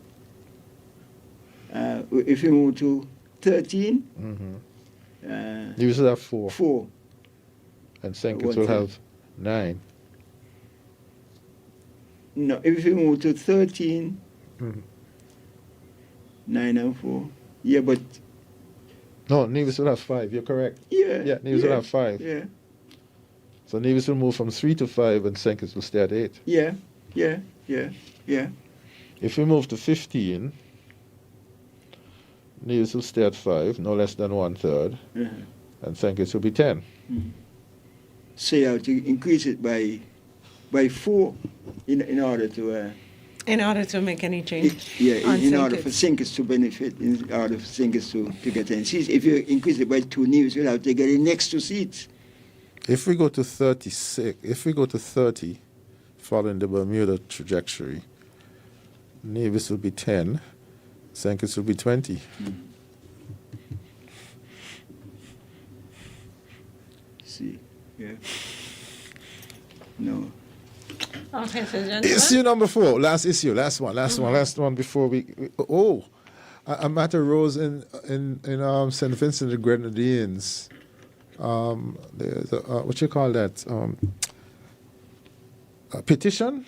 If you move to 13, Nevis will have 4. 4. And St. Kitts will have 9. No, if you move to 13, 9 and 4. Yeah, but... No, Nevis will have 5. You're correct. Yeah. Nevis will have 5. Yeah. So Nevis will move from 3 to 5, and St. Kitts will stay at 8. Yeah. If we move to 15, Nevis will stay at 5, no less than 1/3, and St. Kitts will be 10. So you have to increase it by 4 in order to... in order to make any change. in order for St. Kitts to benefit, in order for St. Kitts to get 10 seats. If you increase it by 2 Nevis, you'll have to get the next 2 seats. If we go to 30, following the Bermuda trajectory, Nevis will be 10, St. Kitts will be 20. See, yeah. No. Okay, so gentlemen. Issue number 4, last one before we a matter arose in St. Vincent and the Grenadines. There's what you call that? A petition?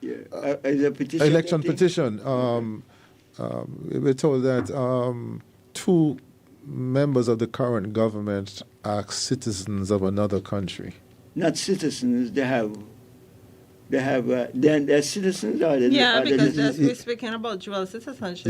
Yeah, a petition. Election petition. We were told that 2 members of the current government are citizens of another country. Not citizens, they're citizens, or because we're speaking about dual citizenship.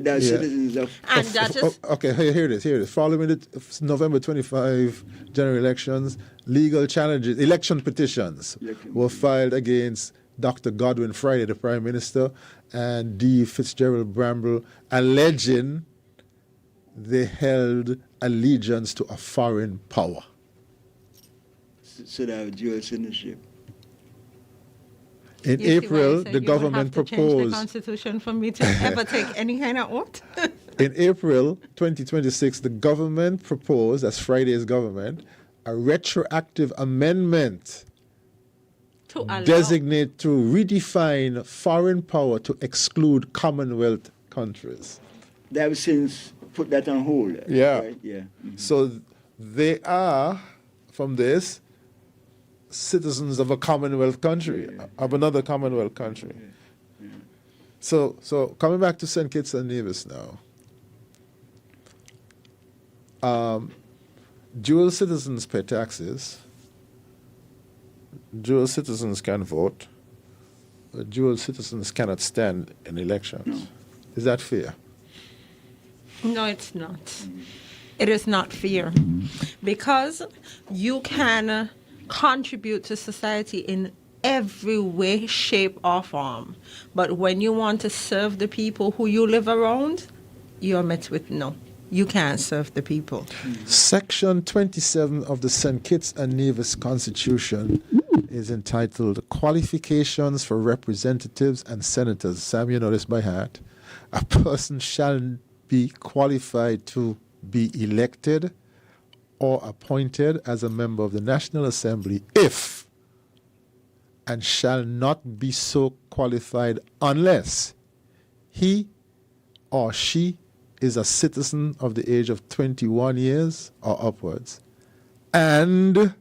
They're citizens of... And that is... Okay, here it is. Following the November 25 general elections, legal challenges, election petitions were filed against Dr. Godwin Friday, the Prime Minister, and D. Fitzgerald Bramble, alleging they held allegiance to a foreign power. So they have dual citizenship. In April, the government proposed... change the Constitution for me to ever take any kind of oath? In April 2026, the government proposed, as Friday's government, a retroactive amendment to redefine foreign power to exclude Commonwealth countries. They have since put that on hold. Yeah. Right? Yeah. So they are, from this, citizens of a Commonwealth country, of another Commonwealth country. So coming back to St. Kitts and Nevis now. Dual citizens pay taxes. Dual citizens can vote. But dual citizens cannot stand in elections. No. Is that fair? No, it's not. It is not fair. Because you can contribute to society in every way, shape, or form. But when you want to serve the people who you live around, you're met with no. You can't serve the people. Section 27 of the St. Kitts and Nevis Constitution is entitled Qualifications for Representatives and Senators. Sam, you know this by heart. A person shall be qualified to be elected or appointed as a member of the National Assembly if, and shall not be so qualified unless he or she is a citizen of the age of 21 years or upwards, and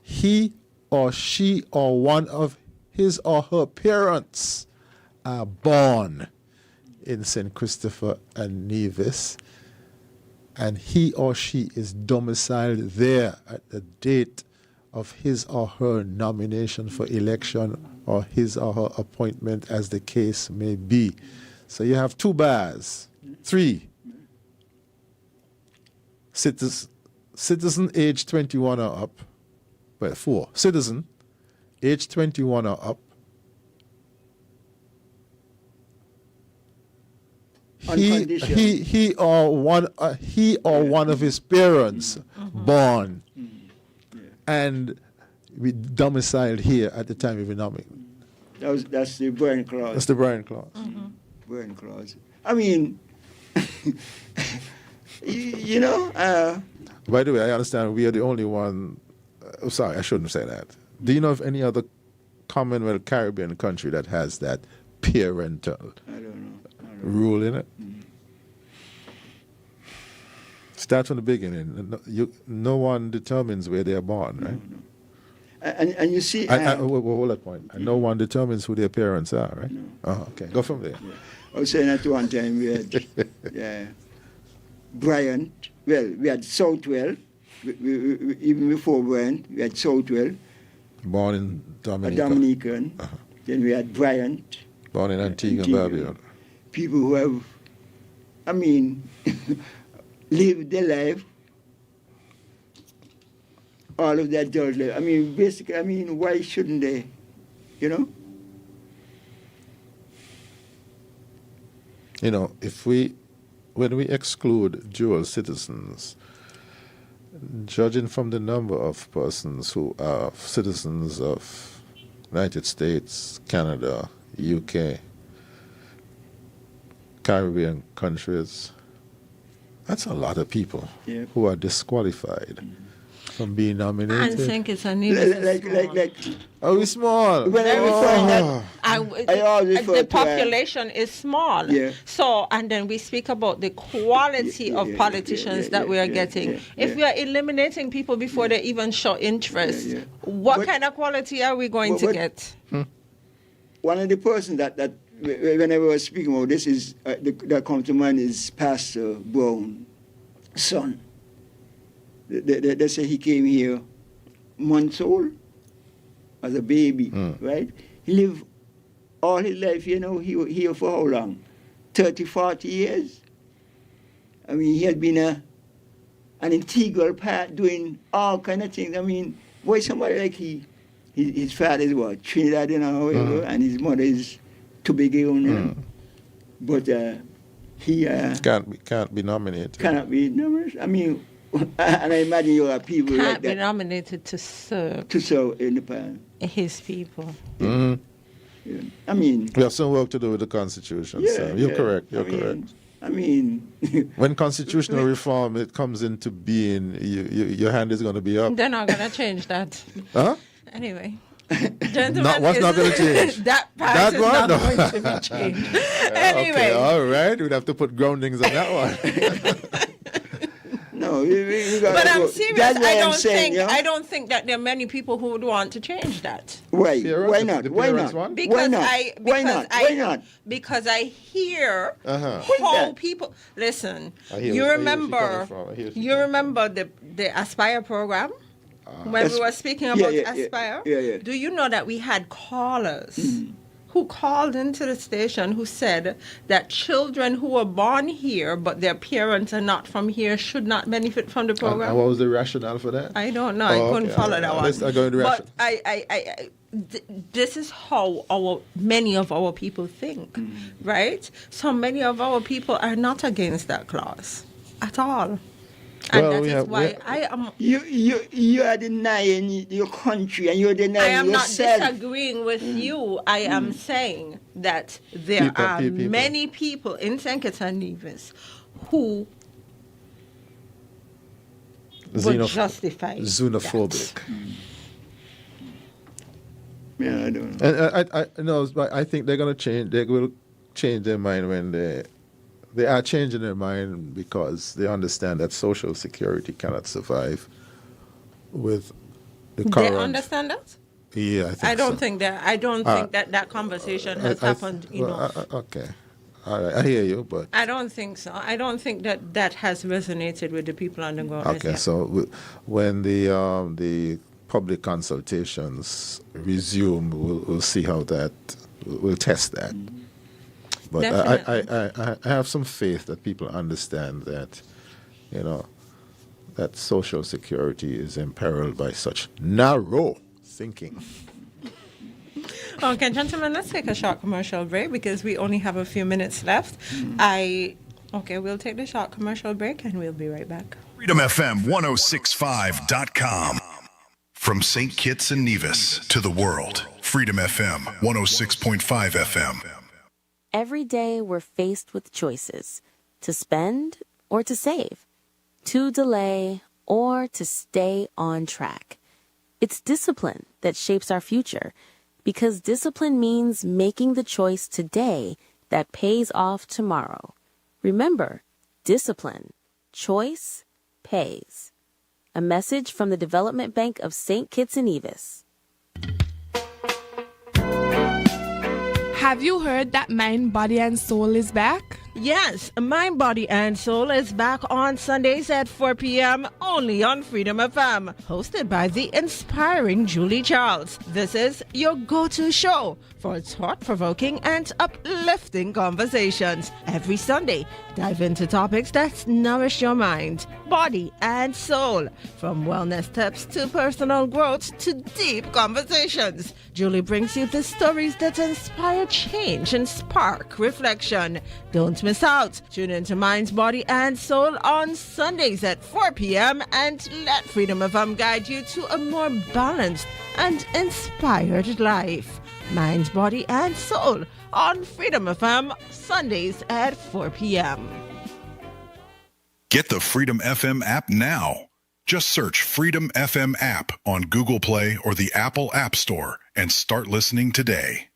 he or she or one of his or her parents are born in St. Christopher and Nevis, and he or she is domiciled there at the date of his or her nomination for election or his or her appointment, as the case may be. So you have 2 bars. 3. Citizen age 21 or up. Well, 4. Citizen age 21 or up. He or one of his parents born and we domiciled here at the time of the nomination. That's the Brian clause. That's the Brian clause. Brian clause. I mean, you know. By the way, I understand we are the only one. Sorry, I shouldn't say that. Do you know of any other Commonwealth Caribbean country that has that parental rule in it? Start from the beginning. No one determines where they are born, right? No. And you see... hold that point. And no one determines who their parents are, right? No. Oh, okay. Go from there. Yeah. I was saying at one time we had Bryant. Well, we had Southwell. We, even before Bryant, we had Southwell. Born in Dominica. A Dominican. Then we had Bryant. Born in Antigua and Barbuda. People who have, I mean, lived their life, all of that adult life. I mean, basically, I mean, why shouldn't they, you know? You know, when we exclude dual citizens, judging from the number of persons who are citizens of United States, Canada, UK, Caribbean countries, that's a lot of people who are disqualified from being nominated. I think it's an even like oh, it's small. When I refer that, I always refer the to population is small. Yeah. So, and then we speak about the quality of politicians that we are getting. If we are eliminating people before they even show interest, what kind of quality are we going to get? One of the persons that whenever I was speaking about this is that comes to mind is Pastor Brown's son. They say he came here months old as a baby, right? He lived all his life, you know, here for how long? 30, 40 years? I mean, he had been an integral part doing all kind of things. I mean, why somebody like his father is what? Trinidad, you know, however, and his mother is Tobago, you know? But he... can't be nominated. Cannot be nominated. I mean... And I imagine you have people Can't like that. be nominated to serve. To serve in the pan. His people. Yeah. I mean... We have some work to do with the Constitution, so you're correct, correct. I mean... when constitutional reform it comes into being, your hand is going to be up. They're not going to change that. Huh? Anyway. Gentlemen, what's not going to change? That part is not going to be changed. Anyway. Okay, all right. We'd have to put groundings on that one. No, but I'm serious. I don't think that there are many people who would want to change that. Why? Why not? Why not? Because Why not? Because I hear how people listen. You remember the Aspire program when we were speaking about Aspire? Yeah. Do you know that we had callers who called into the station who said that children who were born here but their parents are not from here should not benefit from the program? And what was the rationale for that? I don't know. I couldn't follow that one. Let's go into But this is how many of our people think, right? So many of our people are not against that clause at all. And that is why I am... You are denying your country and you're denying yourself. I am not disagreeing with you. I am saying that there are many people in St. Kitts and Nevis who would justify xenophobic. Yeah, I don't know. And I think they're going to change. They will change their mind when they are changing their mind because they understand that Social Security cannot survive with the current. They understand that? Yeah, I think I don't so. think that conversation has happened enough. Okay. All right, I hear you, but I don't think so. I don't think that has resonated with the people on the ground. as okay. yet. So when the public consultations resume, we'll see how that we'll test that. But I have some faith that people understand that, that social security is imperiled by such narrow thinking. Okay, gentlemen, let's take a short commercial break because we only have a few minutes left. We'll take the short commercial break and we'll be right back. FreedomFM1065.com. From St. Kitts and Nevis to the world, Freedom FM 106.5 FM. Every day we're faced with choices to spend or to save, to delay or to stay on track. It's discipline that shapes our future, because discipline means making the choice today that pays off tomorrow. Remember, discipline, choice, pays. A message from the Development Bank of St. Kitts and Nevis. Have you heard that Mind, Body, and Soul is back? Yes, Mind, Body, and Soul is back on Sundays at 4 p.m. only on Freedom FM, hosted by the inspiring Julie Charles. This is your go-to show for thought-provoking and uplifting conversations. Every Sunday, dive into topics that nourish your mind, body, and soul, from wellness tips to personal growth to deep conversations. Julie brings you the stories that inspire change and spark reflection. Don't miss out. Tune into Minds, Body, and Soul on Sundays at 4 p.m. and let Freedom FM guide you to a more balanced and inspired life. Minds, Body, and Soul on Freedom FM Sundays at 4 p.m. Get the Freedom FM app now. Just search Freedom FM app on Google Play or the Apple App Store and start listening today.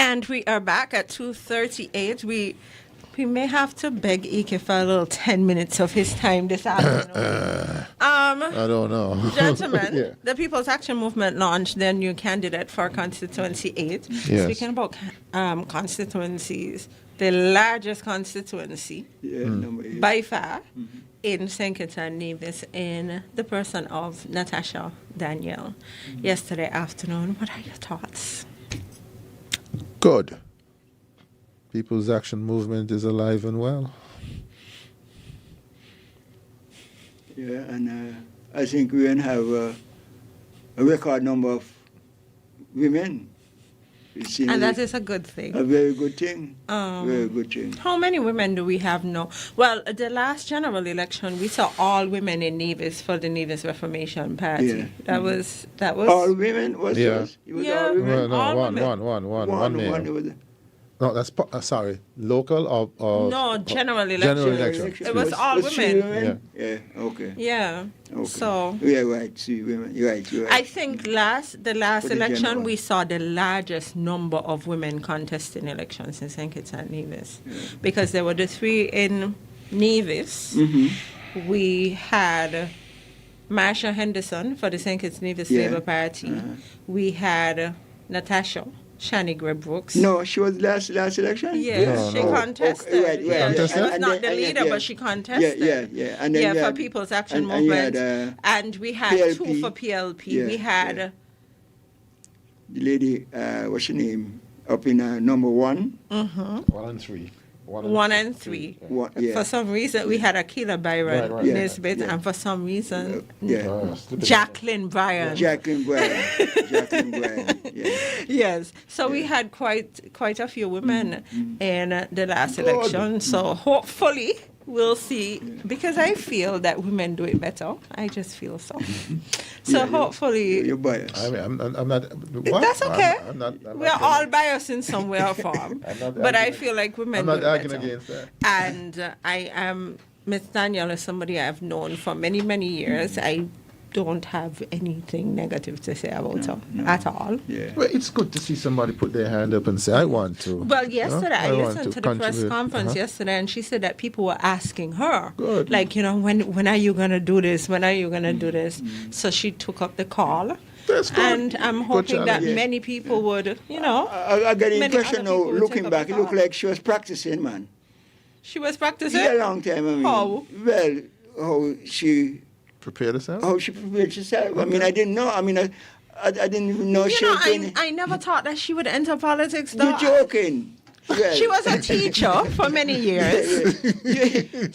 And we are back at 2:38. We may have to beg Ike for a little 10 minutes of his time this afternoon. I don't know. Gentlemen, Yeah. the People's Action Movement launched their new candidate for Constituency 8. Yes. Speaking about constituencies, the largest constituency Number 8. by far in St. Kitts and Nevis in the person of Natasha Danielle yesterday afternoon. What are your thoughts? Good. People's Action Movement is alive and well. Yeah, and I think we can have a record number of women. And that is a good thing. A very good thing. Very good thing. How many women do we have now? Well, the last general election, we saw all women in Nevis for the Nevis Reformation Party. Yeah. That was All women was Yeah. it was Yeah. all women. No, All one One male. was No, that's sorry, local or no general election. General election. It was all was three women. Yeah. Okay. Yeah. Okay. So Yeah, right. Three women. You're right. I think the last For the election general. we saw the largest number of women contesting elections in St. Kitts and Nevis, because there were the three in Nevis. Mm-hmm. We had Marsha Henderson for the St. Kitts Nevis Yeah. Labour Party. We had Natasha Shanigre Brooks. No, she was last election. Yeah, No, she no. contested. Okay, right, Yeah, Contested? she was And not then- the leader, yeah. but she contested. Yeah. And then Yeah, you for had- People's Action and you Movement. had, And we had two PLP. for PLP. Yeah, We had yeah. The lady, what's her name, up in number one. 1 and 3. 1 and 3. One, yeah. For some reason, we had Akila Byron Right. Yeah, Nisbet, yeah. and for some reason, Yeah. Jacqueline Bryan. Jacqueline Bryan. Jacqueline Bryan. Yeah. Yes. So we had quite a few women in the last election. So hopefully we'll see, because I feel that women do it better. I just feel so. So hopefully. You're biased. I mean, I'm not. What? That's okay. I'm not We're all biased in some way or form. But I feel like women I'm do not it arguing better. against that. And I am, Miss Danielle is somebody I've known for many, many years. I don't have anything negative to say about her at all. Yeah. Well, it's good to see somebody put their hand up and say, "I want to." Well, yesterday I want listened to the press contribute." conference yesterday, and she said that people were asking her, Good. like, when are you going to do this? When are you going to do this? So she took up the call. That's good. And I'm hoping that challenge. many people would, I get the many impression other now, people will looking take up back, the it looked call. like she was practicing, man. She was practicing? Yeah, a long time. I mean, How? Well, how she Prepare herself. prepared herself. I mean, I didn't know. I mean, I didn't even know she was going. I never thought that she would enter politics, though. You're joking. Well, She was a teacher for many years.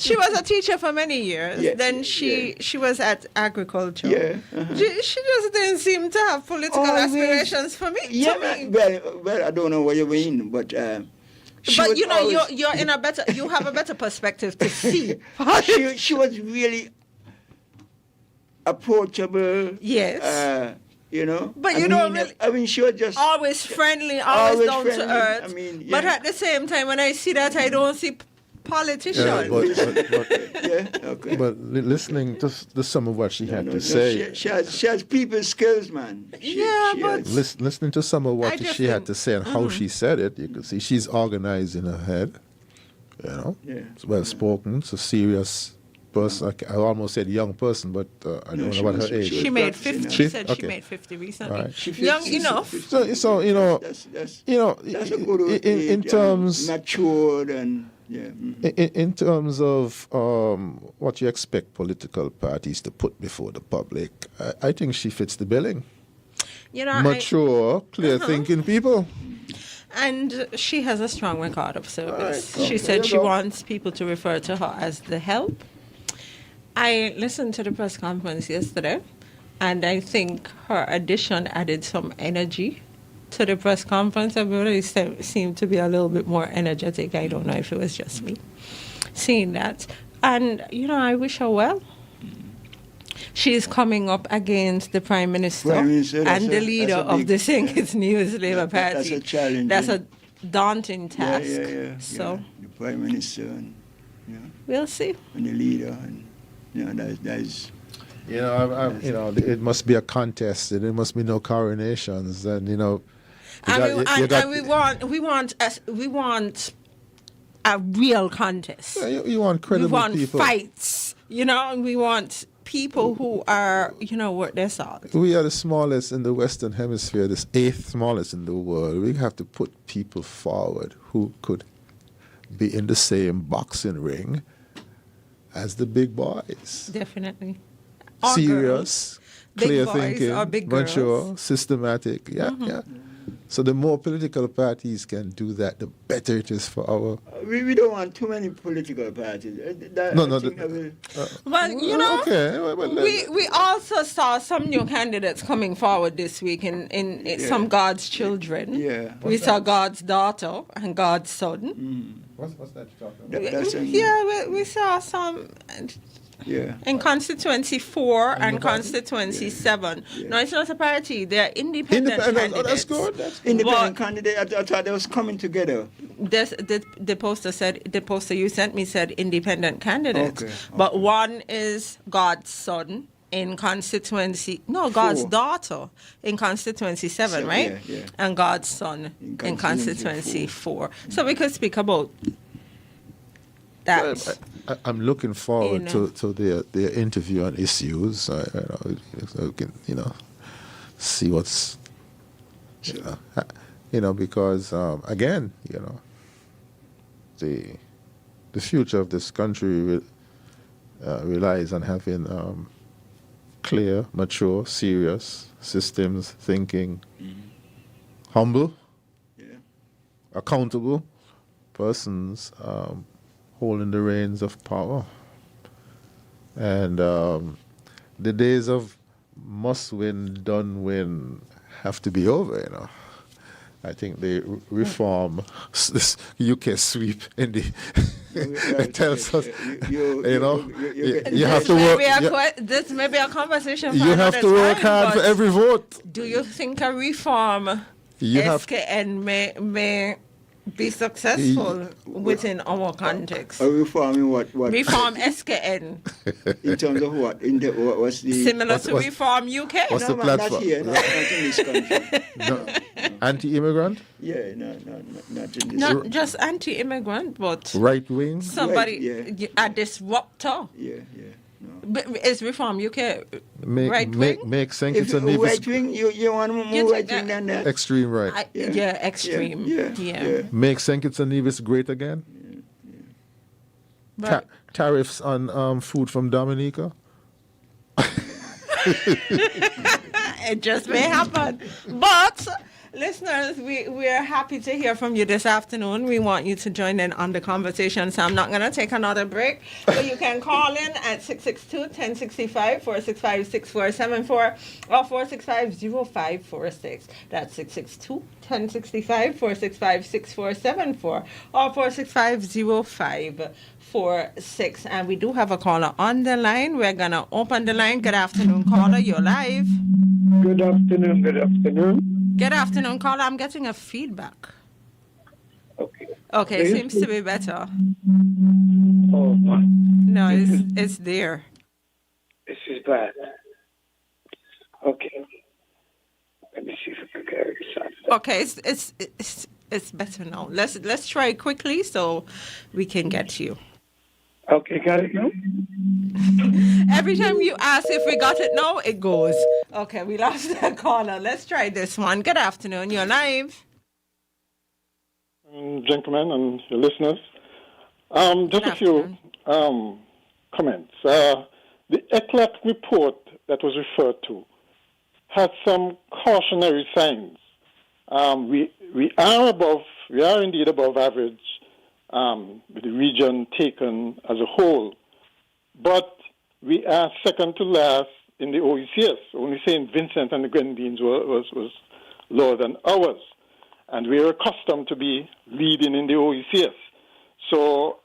She was a teacher for many years. Yeah, Then she was at agriculture. Yeah, uh-huh. She just didn't seem to have political Always. aspirations for me. Yeah, to me. well, I don't know what you mean, but she But was always- you have a better perspective to see. she was really approachable. Yes. But you don't really- I mean, she was just Always friendly, always down friendly. to earth. I mean, But yeah. at the same time, when I see that, I don't see politicians. Yeah, but yeah, okay. listening to some of what she had No, to say, she has people skills, man. Yeah, but- has- listening to some of I what just she had think- to say and how she said it, you could see she's organized in her head. Yeah. It's well spoken. It's a serious person. I almost said young person, but I don't know about her age. She made 50. She She- said she okay. made 50 recently. Right. She Young fits- enough. So that's that's a good in age, terms matured and yeah. in terms of what you expect political parties to put before the public, I think she fits the billing. Mature, clear-thinking people. And she has a strong record of service. Right. She said she wants people to refer to her as the help. I listened to the press conference yesterday, and I think her addition added some energy to the press conference. Everybody seemed to be a little bit more energetic. I don't know if it was just me seeing that. And, I wish her well. She's coming up against the Prime Minister, and the leader of the St. Kitts Nevis Labour Party. That's a challenge. That's a daunting task. Yeah. So the Prime Minister and we'll see. and the leader and that is. It must be a contest, and there must be no coronations, and we want a real contest. You want credible We want people. fights. We want people who are, worth their salt. We are the smallest in the Western Hemisphere, the 8th smallest in the world. We have to put people forward who could be in the same boxing ring as the big boys. Definitely. Serious, Big clear boys thinking, or big mature, girls. systematic. Yeah, yeah. So the more political parties can do that, the better it is for our... We don't want too many political parties. Well, you know, okay. we also saw some new candidates coming forward this week in some God's children. Yeah. We saw God's daughter and God's son. What's that you're talking about? Yeah, we saw some... Yeah. In Constituency 4 and Constituency 7. Yeah. No, it's not a party. They're independent candidates. Oh, that's good. That's good. Independent candidate. I thought they was coming together. The poster you sent me said independent candidates. Okay. But one is God's son in God's 4. daughter in Constituency 7, right? Yeah. And God's son in Constituency 4. So we could speak about that. Well, I'm looking forward to their interview on issues. So we can, see what's, because again, the future of this country relies on having clear, mature, serious systems, thinking, humble, accountable persons. Holding the reins of power. And the days of must win, done win have to be over, I think the reform, this UK sweep in the tells us, you have to work. This may be a conversation for you have to work hard for every vote. Do you think a reform SKN may be successful within our context? A reform in what? Reform SKN. In terms of what? What's the similar to Reform UK? What's the platform? Not here, not in this country. No. Anti-immigrant? Yeah, not in this. Not just anti-immigrant, but right wing. Somebody a disruptor. Yeah. No. But is Reform UK right wing? Make sense. If right wing, you want more right wing than that? Extreme right. Extreme. Yeah. Make St. Nevis great again. Right. Tariffs on food from Dominica. It just may happen. But listeners, we are happy to hear from you this afternoon. We want you to join in on the conversation, so I'm not going to take another break. So you can call in at 662-1065, 465-6474, or 465-0546. That's 662-1065, 465-6474, or 465-0546. And we do have a caller on the line. We're going to open the line. Good afternoon, caller. You're live. Good afternoon. Good afternoon, caller. I'm getting a feedback. Okay, seems to be better. Oh, my. No, it's there. This is bad. Okay. Let me see if I can carry this out. Okay, it's better now. Let's try it quickly so we can get you. Okay, got it now? Every time you ask if we got it now, it goes. Okay, we lost that caller. Let's try this one. Good afternoon. You're live. Gentlemen and your listeners. Just a few comments. The ECLAC report that was referred to had some cautionary signs. We are indeed above average with the region taken as a whole. But we are second to last in the OECS. Only St. Vincent and the Grenadines was lower than ours. And we are accustomed to be leading in the OECS. So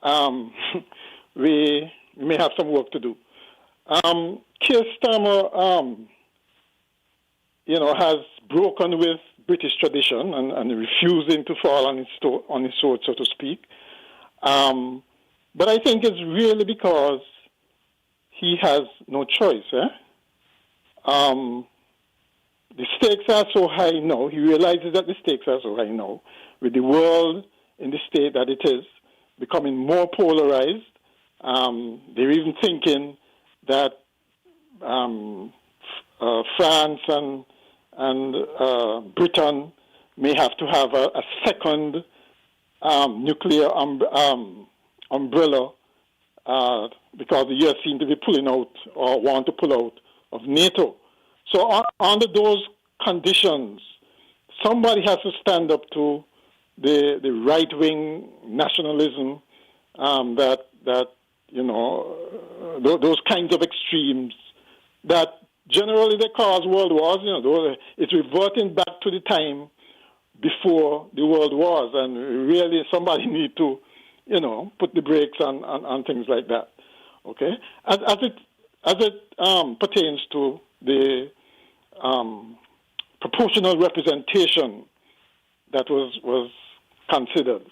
we may have some work to do. Keir Starmer, has broken with British tradition and refusing to fall on his sword, so to speak. But I think it's really because he has no choice. The stakes are so high now. He realizes that the stakes are so high now, with the world in the state that it is, becoming more polarized. They're even thinking that France and Britain may have to have a second nuclear umbrella because the US seem to be pulling out or want to pull out of NATO. So under those conditions, somebody has to stand up to the right-wing nationalism that you know, those kinds of extremes that generally they cause world wars. You know, it's reverting back to the time before the world wars, and really somebody need to, you know, put the brakes on things like that. Okay, as it pertains to the proportional representation that was considered.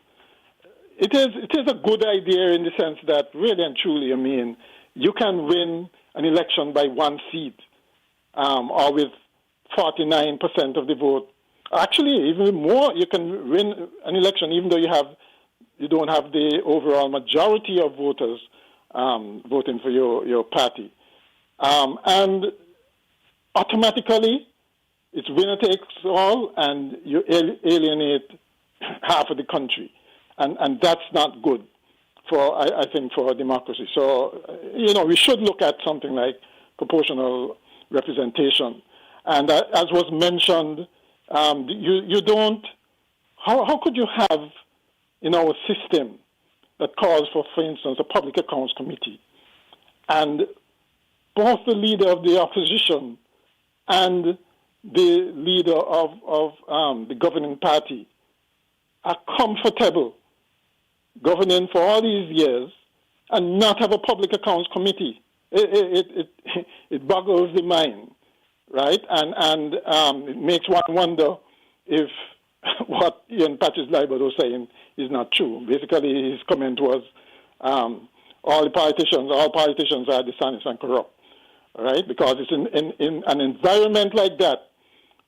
It is a good idea in the sense that really and truly, I mean, you can win an election by one seat, or with 49% of the vote. Actually, even more, you can win an election even though you don't have the overall majority of voters voting for your party, and automatically it's winner takes all, and you alienate half of the country. And that's not good for, I think, for a democracy. So, you know, we should look at something like proportional representation. And as was mentioned, you don't, how could you have in our system that calls for instance, a public accounts committee, and both the leader of the opposition and the leader of the governing party are comfortable governing for all these years and not have a public accounts committee? It boggles the mind, right? And it makes one wonder if what Ian Patches-Libert was saying is not true. Basically, his comment was, all politicians are dishonest and corrupt, right? Because it's in an environment like that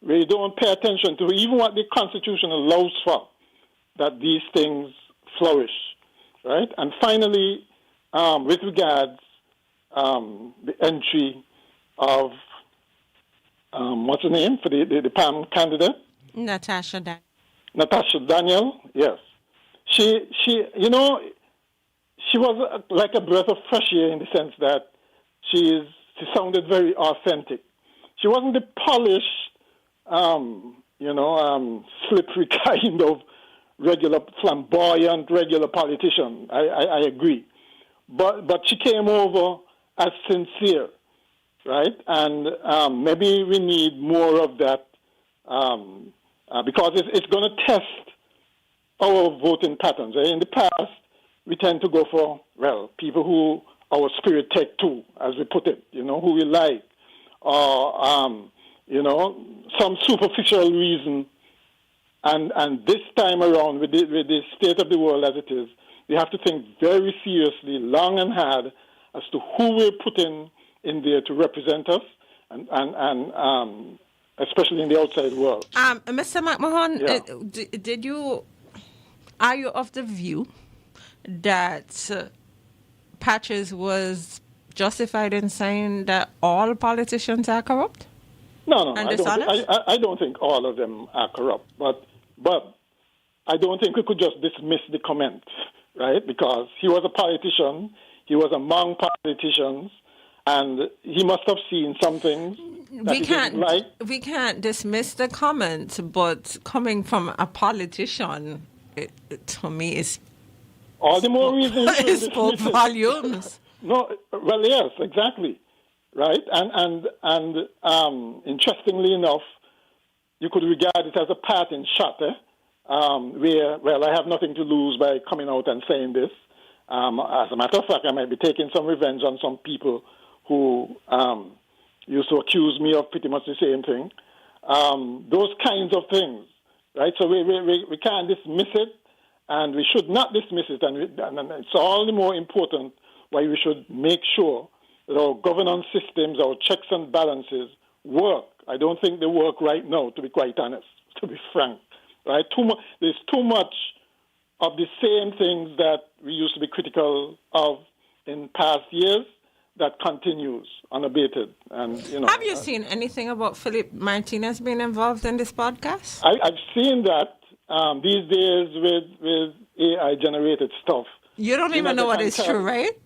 where you don't pay attention to even what the Constitution allows for, that these things flourish, right? And finally, with regards the entry of what's her name for the PAM candidate? Natasha Daniel, yes. She you know, she was like a breath of fresh air in the sense that she sounded very authentic. She wasn't the polished, slippery kind of flamboyant regular politician. I agree. But she came over as sincere, right? And maybe we need more of that because it's going to test our voting patterns. In the past, we tend to go for, people who our spirit take to, as we put it, who we like, or, some superficial reason. And this time around, with the state of the world as it is, we have to think very seriously, long and hard, as to who we're putting in there to represent us, and especially in the outside world. Mr. McMahon, are you of the view that Patches was justified in saying that all politicians are corrupt? No, I don't think all of them are corrupt, but I don't think we could just dismiss the comment, right? Because he was a politician, he was among politicians, and he must have seen something that he didn't like. We can't dismiss the comment, but coming from a politician, to me, is all the more reason it spoke volumes. No, well, yes, exactly, right? And interestingly enough, you could regard it as a parting shot, where, I have nothing to lose by coming out and saying this. As a matter of fact, I might be taking some revenge on some people who used to accuse me of pretty much the same thing. Those kinds of things, right? So we can't dismiss it, and we should not dismiss it, and it's all the more important why we should make sure that our governance systems, our checks and balances work. I don't think they work right now, to be quite honest, to be frank. Right? There's too much of the same things that we used to be critical of in past years that continues unabated. And have you seen anything about Philip Martinez being involved in this podcast? I've seen that these days with AI generated stuff. You don't even know what is true, right?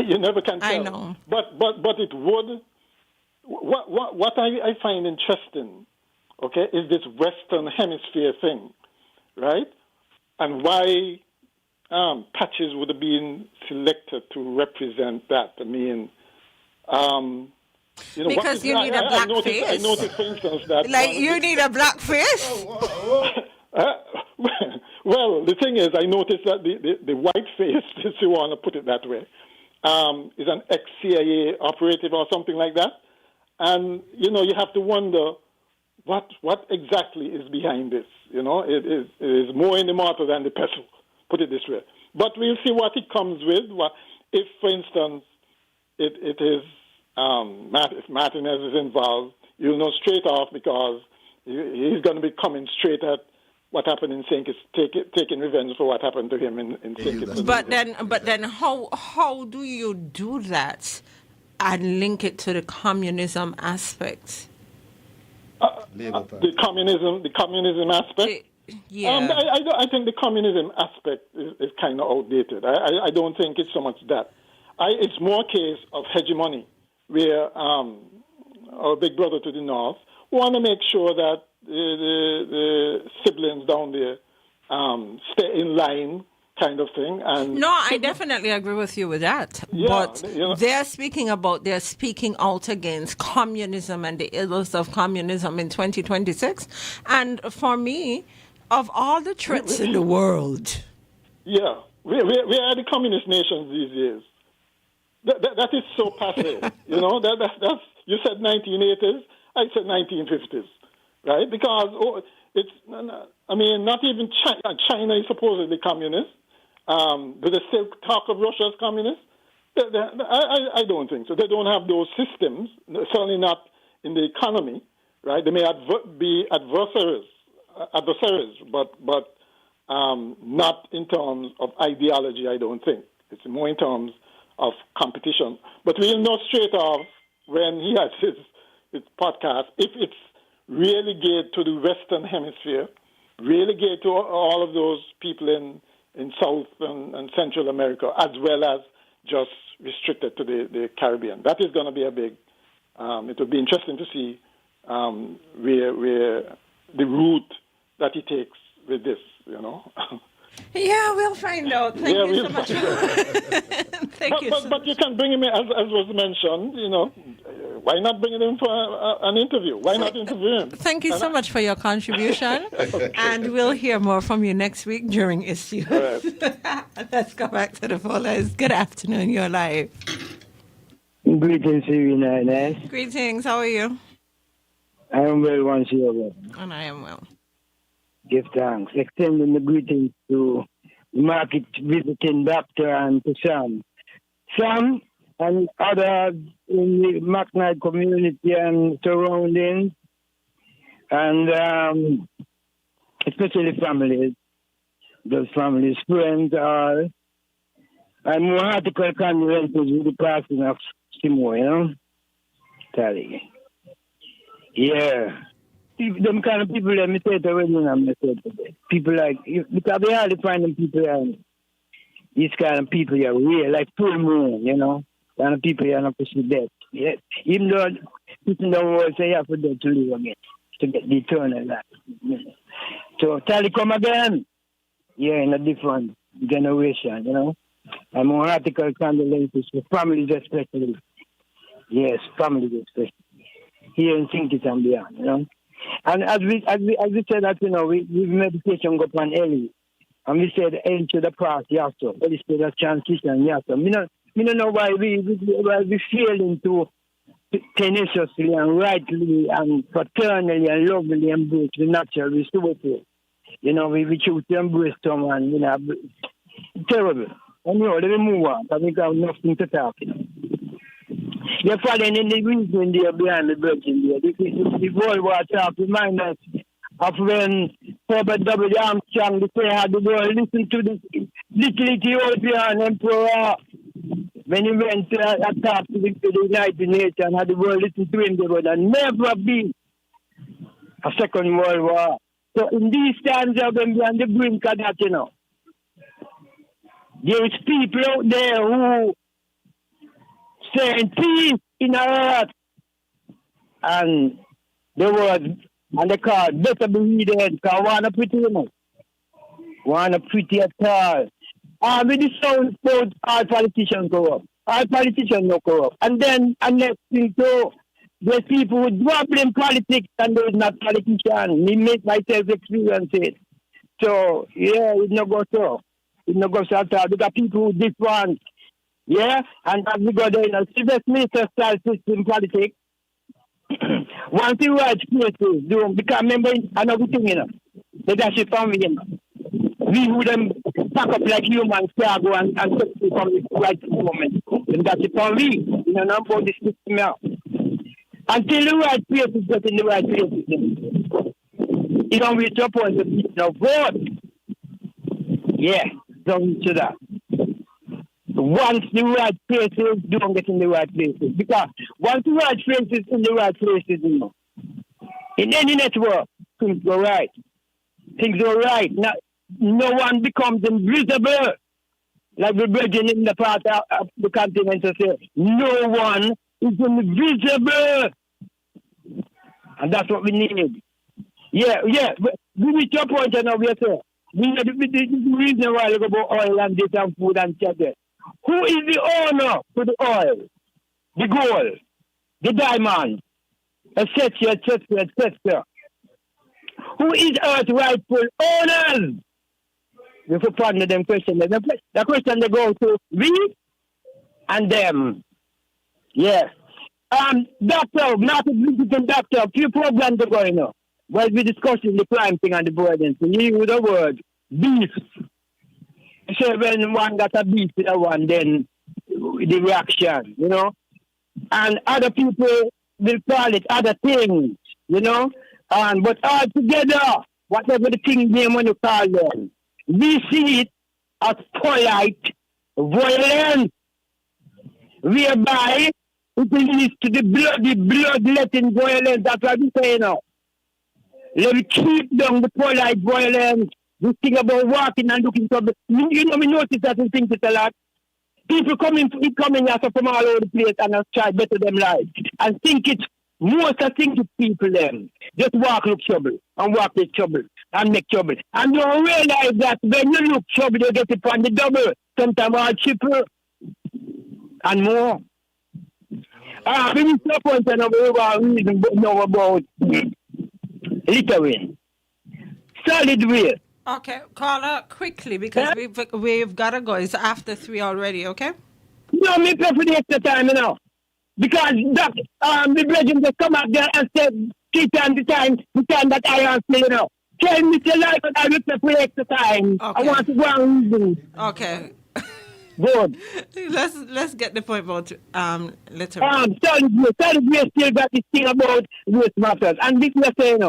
You never can tell. I know. But it would. What I find interesting, okay, is this Western Hemisphere thing, right? And why patches would have been selected to represent that. I mean, because you need a black face. I noticed, for instance, that you need a black face. Well, the thing is, I noticed that the white face, if you want to put it that way, is an ex-CIA operative or something like that. And, you have to wonder what exactly is behind this. It is more in the mortar than the pestle, put it this way. But we'll see what it comes with. If, for instance, it is if Martinez is involved, you'll know straight off because he's going to be coming straight at what happened in St. Kitts, taking revenge for what happened to him in St. Kitts. But then how do you do that and link it to the communism aspect? The communism aspect? Yeah. I think the communism aspect is kind of outdated. I don't think it's so much that. It's more a case of hegemony, where our big brother to the north want to make sure that the siblings down there stay in line, kind of thing. And no, I definitely agree with you with that. Yeah, but they're speaking out against communism and the ills of communism in 2026. And for me, of all the threats in the world, yeah, we are the communist nations these days. That is so passe. That's you said 1980s, I said 1950s, right? Because not even China is supposedly communist. Do they still talk of Russia as communist? I don't think so. They don't have those systems, certainly not in the economy, right? They may be adversaries, but not in terms of ideology, I don't think. It's more in terms of competition. But we'll know straight off when he has his podcast, if it's really geared to the Western Hemisphere, really geared to all of those people in South and Central America, as well as just restricted to the Caribbean. That is going to be a big, it will be interesting to see where the route that he takes with this, Yeah, we'll find out. Thank you so much. Thank you. But you can bring him in, as was mentioned, why not bring him in for an interview? Why not interview him? Thank you so much for your contribution. Okay. And we'll hear more from you next week during Issue. Right. Let's go back to the phone. Good afternoon. You're live. Greetings, Serena. Greetings. How are you? I am well, once you are. And I am well. Give thanks. Extending the greetings to the market visiting doctor and to Sam. Sam and others in the McKnight community and surroundings, and especially families, those families, friends, all. And more heartfelt condolences with the passing of Simo, Tally. Yeah. Them kind of people, let me say it already, people like, because they hardly find them people, these kind of people are real, like full moon, kind of people are not pushing death. Yeah. Even though people don't say you have to death to live again, to get the eternal life. So, Tally come again. Yeah, in a different generation, And more article condolences for families especially. Yes, families especially. Here in St. Kitts and beyond, And as we said that, we meditation go upon Ellie. And we said Ellie to the past, yes, so. Ellie to the transition, yes, so. Me don't know why we failing to tenaciously and rightly and fraternally and lovingly embrace the natural resources. We choose to embrace someone, terrible. And let me move on, because we got nothing to talk, You're following in the reason there behind the virgin there. The World War talk remind us of when Herbert W. Armstrong had the world listen to this little Ethiopian emperor. When he went to talk to the United Nations and had the world listen to him, there would never be a second World War. So in these times when we are on the brink of that, there is people out there who saying peace in our heart. And the word and the card better be readed because wanna pretty enough. Wanna pretty at all. With the sound both all politicians go up. All politicians no go up. And then next thing too, there's people who blame politics and those not politicians. Me make myself experience it. So yeah, it no go so. It no go so at all. Because people who different. Yeah? And as we go there, Sylvester Minister style system politics. Once you watch places, do because remember another thing, leadership family, we who them pack up like humans, cargo and take from the right moment. Leadership family, number of the system out. Until the right places get in the right places, you don't reach up on the vote. Yeah, don't reach to that. Once the right places, don't get in the right places. Because once the right places in the right places, in any network, things go right. Things go right. No one becomes invisible. Like the brethren in the part of the continent to say, no one is invisible. And that's what we need. Yeah. We reach your point now, we say. We know the reason why you go about oil and this and food and cheddar. Who is the owner to the oil, the gold, the diamond, etc., etc., etc.? Who is Earth's rightful owners? We could partner them questions. The question they go to we and them. Yes. Doctor, not a visiting doctor, a few programs are going on. While we discussing the crime thing and the burden, so you use the word beef. So when one got a beef with a one, then the reaction, and other people will call it other things, but all together, whatever the thing name when you call them, we see it as polite violence, whereby it leads to the bloodletting violence. That's what we say now. Let me keep down the polite violence. This thing about walking and looking for, we notice that we think it's a lot. People coming here from all over the place and try better them life. And think it's, most of think it's people them. Just walk look trouble and walk with trouble and make trouble. And you realize that when you look trouble, you get it on the double, sometimes all triple and more. We need to point another reason know about littering. Solid waste. Okay, caller, quickly, because we've got to go. It's after 3 already, okay? No, me prefer the extra time, because the brethren just come out there and said, keep on the time that I am still, Tell me to life, but I will prefer extra time. Okay. I want to go and reason. Okay. Good. Let's get the point about littering. Solid waste still got this thing about waste matters, and this is saying,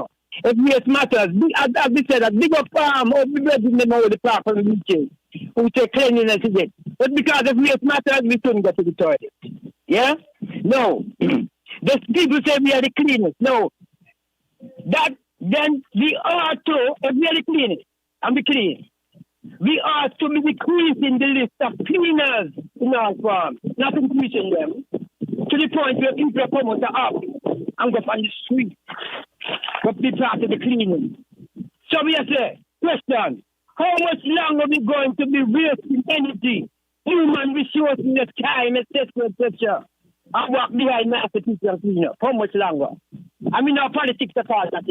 if waste matters, as we said, big up farm, or we bring them over the park from the beaches, who say cleanliness is it. But because if waste matters, we couldn't go to the toilet. Yeah? No. There's people say we are the cleanest. No. Then we are to, if we are the cleanest, and we clean, we are to be decreasing the list of cleaners in our farm, not increasing them, to the point where people are coming to office and go on the street. But be part of the cleaning. So we say, question, how much longer are we going to be wasting energy, human resources, time, etc., and walk behind master people and clean up? How much longer? I mean, our politics are called that,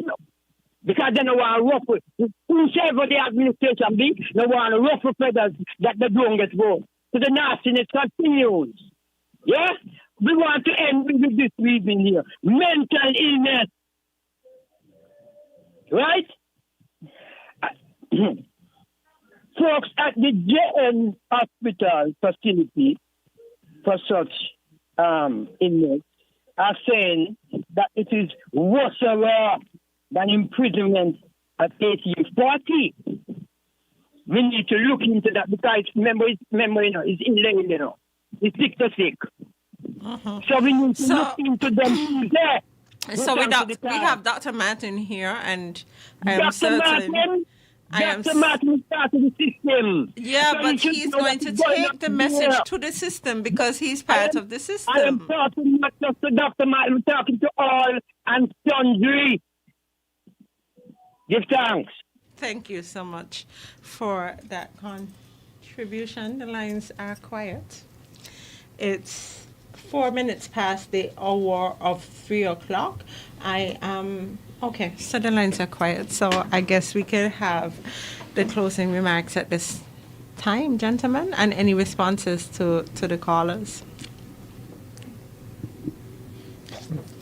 because they don't want to ruffle. Whoever the administration be, they want to ruffle feathers that they don't get vote. So the nastiness continues. Yeah? We want to end with this reason here. Mental illness. Right? Folks at the JN hospital facility for such inmates are saying that it is worse than imprisonment at 1840. We need to look into that because memory is inlaid, It's sick to sick. Uh-huh. So we need to look into them there. So we have Dr. Martin here, and Dr. Martin, Dr. Martin started the system. Yeah, So but he's going to take the message to the system because he's part of the system. I am talking not just to Dr. Martin, I'm talking to all and sundry. Give thanks. Thank you so much for that contribution. The lines are quiet. It's 4 minutes past the hour of 3 o'clock. Okay, so the lines are quiet. So I guess we could have the closing remarks at this time, gentlemen, and any responses to the callers.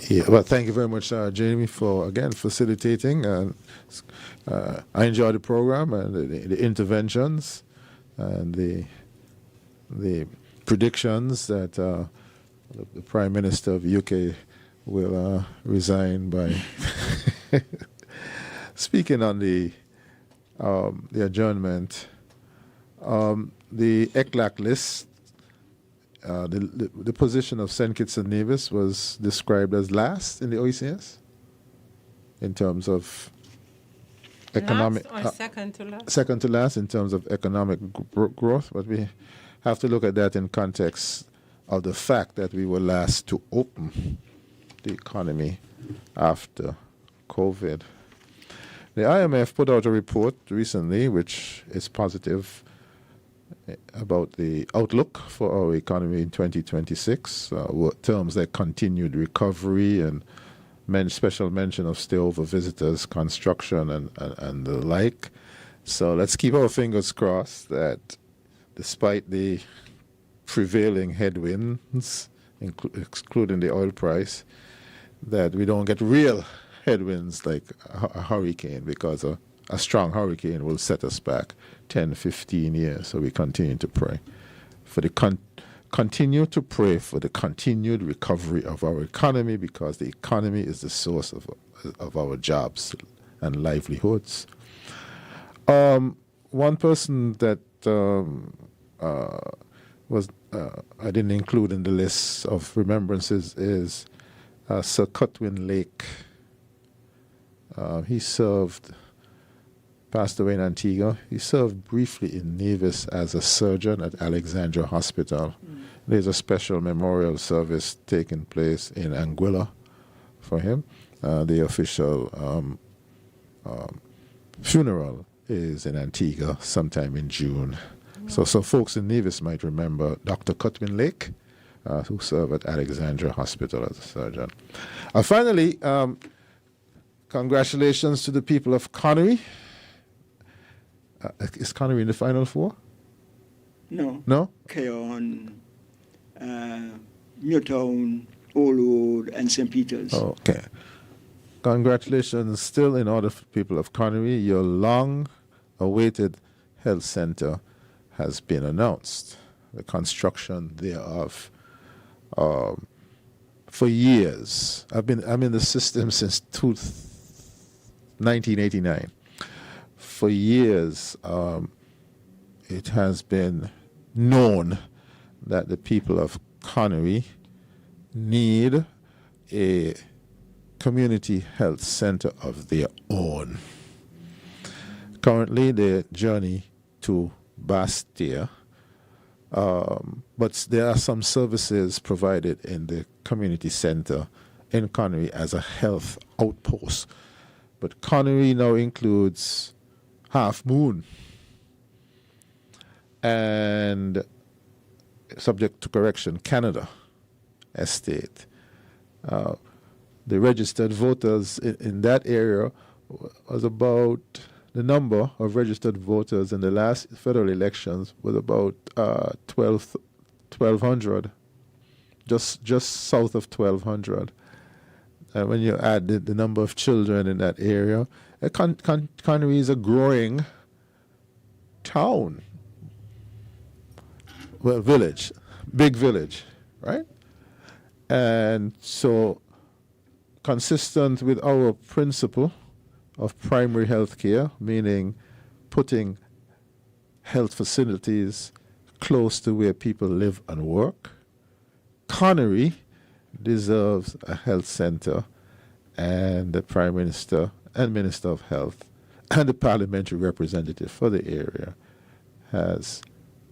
Yeah, well, thank you very much, Jamie, for again facilitating. I enjoyed the program and the interventions and the predictions that the Prime Minister of UK will resign by. Speaking on the adjournment, the ECLAC list. The position of St. Kitts and Nevis was described as last in the OECS in terms of economic. Last or second to last? Second to last in terms of economic growth, but we have to look at that in context of the fact that we were last to open the economy after COVID. The IMF put out a report recently which is positive about the outlook for our economy in 2026, terms like continued recovery and special mention of stay-over visitors, construction, and the like. So let's keep our fingers crossed that despite the prevailing headwinds, excluding the oil price, that we don't get real headwinds like a hurricane, because a strong hurricane will set us back 10, 15 years. So we continue to pray for the continue to pray for the continued recovery of our economy, because the economy is the source of our jobs and livelihoods. One person that was I didn't include in the list of remembrances is Sir Cutwin Lake. He passed away in Antigua. He served briefly in Nevis as a surgeon at Alexandra Hospital. There's a special memorial service taking place in Anguilla for him. The official funeral is in Antigua sometime in June. So folks in Nevis might remember Dr. Cutwin Lake, who served at Alexandra Hospital as a surgeon. Finally, congratulations to the people of Connery. Is Connery in the Final Four? No. No? Keon, Newtown, Old and St. Peter's. Okay. Congratulations still in order for people of Connery. Your long-awaited health center has been announced. The construction thereof. For years. I'm in the system since 1989. For years, it has been known that the people of Connery need a community health center of their own. Currently, they journey to Bastia, but there are some services provided in the community center in Connery as a health outpost. But Connery now includes Half Moon and, subject to correction, Canada Estate. The registered voters in that area was about, the number of registered voters in the last federal elections was about 1,200, just south of 1,200. And when you add the number of children in that area, Connery is a growing town. Well, village, big village, right? And so, consistent with our principle of primary health care, meaning putting health facilities close to where people live and work, Connery deserves a health center, and the Prime Minister and Minister of Health and the parliamentary representative for the area has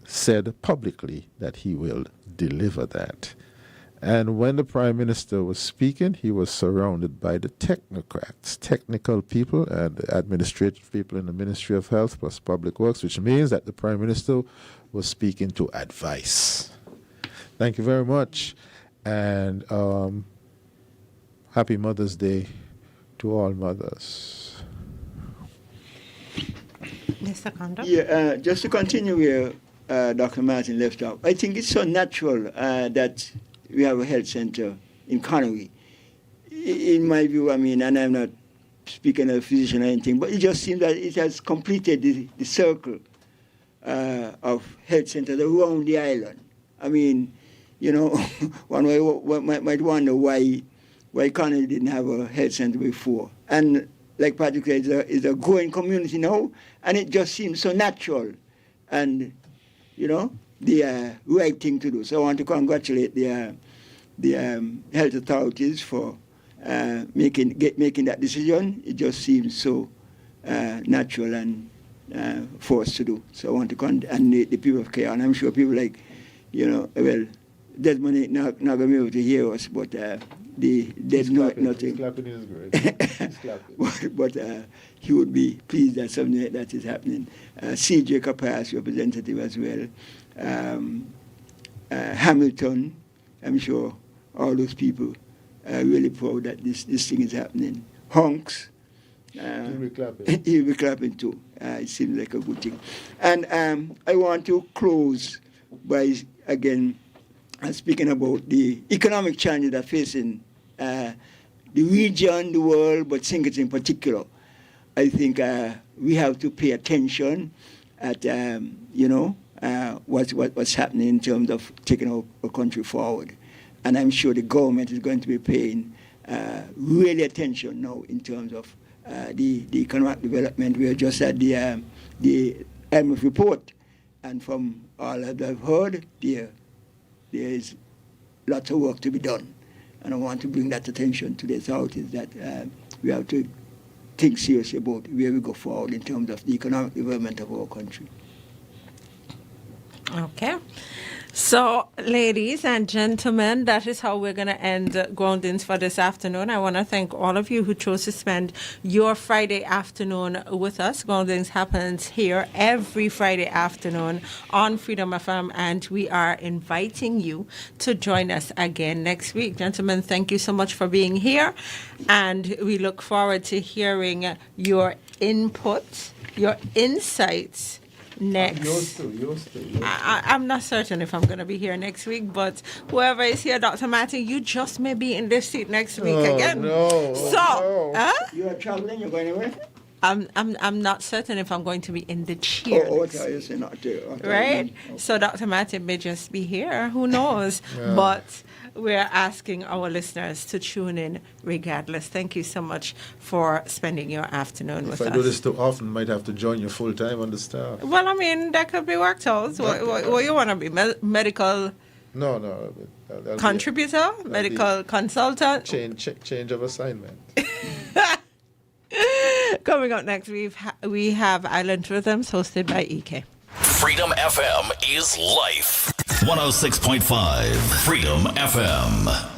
said publicly that he will deliver that. And when the Prime Minister was speaking, he was surrounded by the technocrats, technical people and administrative people in the Ministry of Health plus Public Works, which means that the Prime Minister was speaking to advice. Thank you very much. And happy Mother's Day to all mothers. Mr. Kondo? Yeah, just to continue where Dr. Martin left off, I think it's so natural that we have a health center in Connery. In my view, I mean, and I'm not speaking as a physician or anything, but it just seems that it has completed the circle of health centers around the island. I mean, you know, one might wonder why Connery didn't have a health center before. And like Patrick said, it's a growing community now, and it just seems so natural and, you know, the right thing to do. So I want to congratulate the health authorities for making that decision. It just seems so natural and for us to do. So I want to and the people of Care, and I'm sure people like, you know, well, Desmond ain't not going to be able to hear us, but there's nothing. Clapping is great. but he would be pleased that something like that is happening. C.J. Kapas, representative as well. Hamilton, I'm sure all those people are really proud that this thing is happening. Honks, he'll be clapping. He'll be clapping too. It seems like a good thing. And I want to close by, again, speaking about the economic challenges that are facing the region, the world, but Singapore in particular. I think we have to pay attention at, you know, what's happening in terms of taking our country forward. And I'm sure the government is going to be paying really attention now in terms of the economic development. We just had the IMF report, and from all that I've heard, there is lots of work to be done. And I want to bring that attention to the authorities that we have to think seriously about where we go forward in terms of the economic development of our country. Okay. So, ladies and gentlemen, that is how we're going to end Groundings for this afternoon. I want to thank all of you who chose to spend your Friday afternoon with us. Groundings happens here every Friday afternoon on Freedom FM, and we are inviting you to join us again next week. Gentlemen, thank you so much for being here, and we look forward to hearing your input, your insights, next. Yours too. I'm not certain if I'm going to be here next week, but whoever is here, Dr. Martin, you just may be in this seat next week again. No. So, You are traveling? You're going anywhere? I'm not certain if I'm going to be in the chair. Okay, you not there. Okay. Right? Okay. So Dr. Martin may just be here. Who knows? Yeah. But we're asking our listeners to tune in regardless. Thank you so much for spending your afternoon with us. If I do this too often, might have to join you full time on the staff. Well, I mean, that could be worked out. What you want to be? Medical... No. Contributor? Medical consultant? Change of assignment. Coming up next, we have Island Rhythms hosted by EK. Freedom FM is life. 106.5 Freedom FM.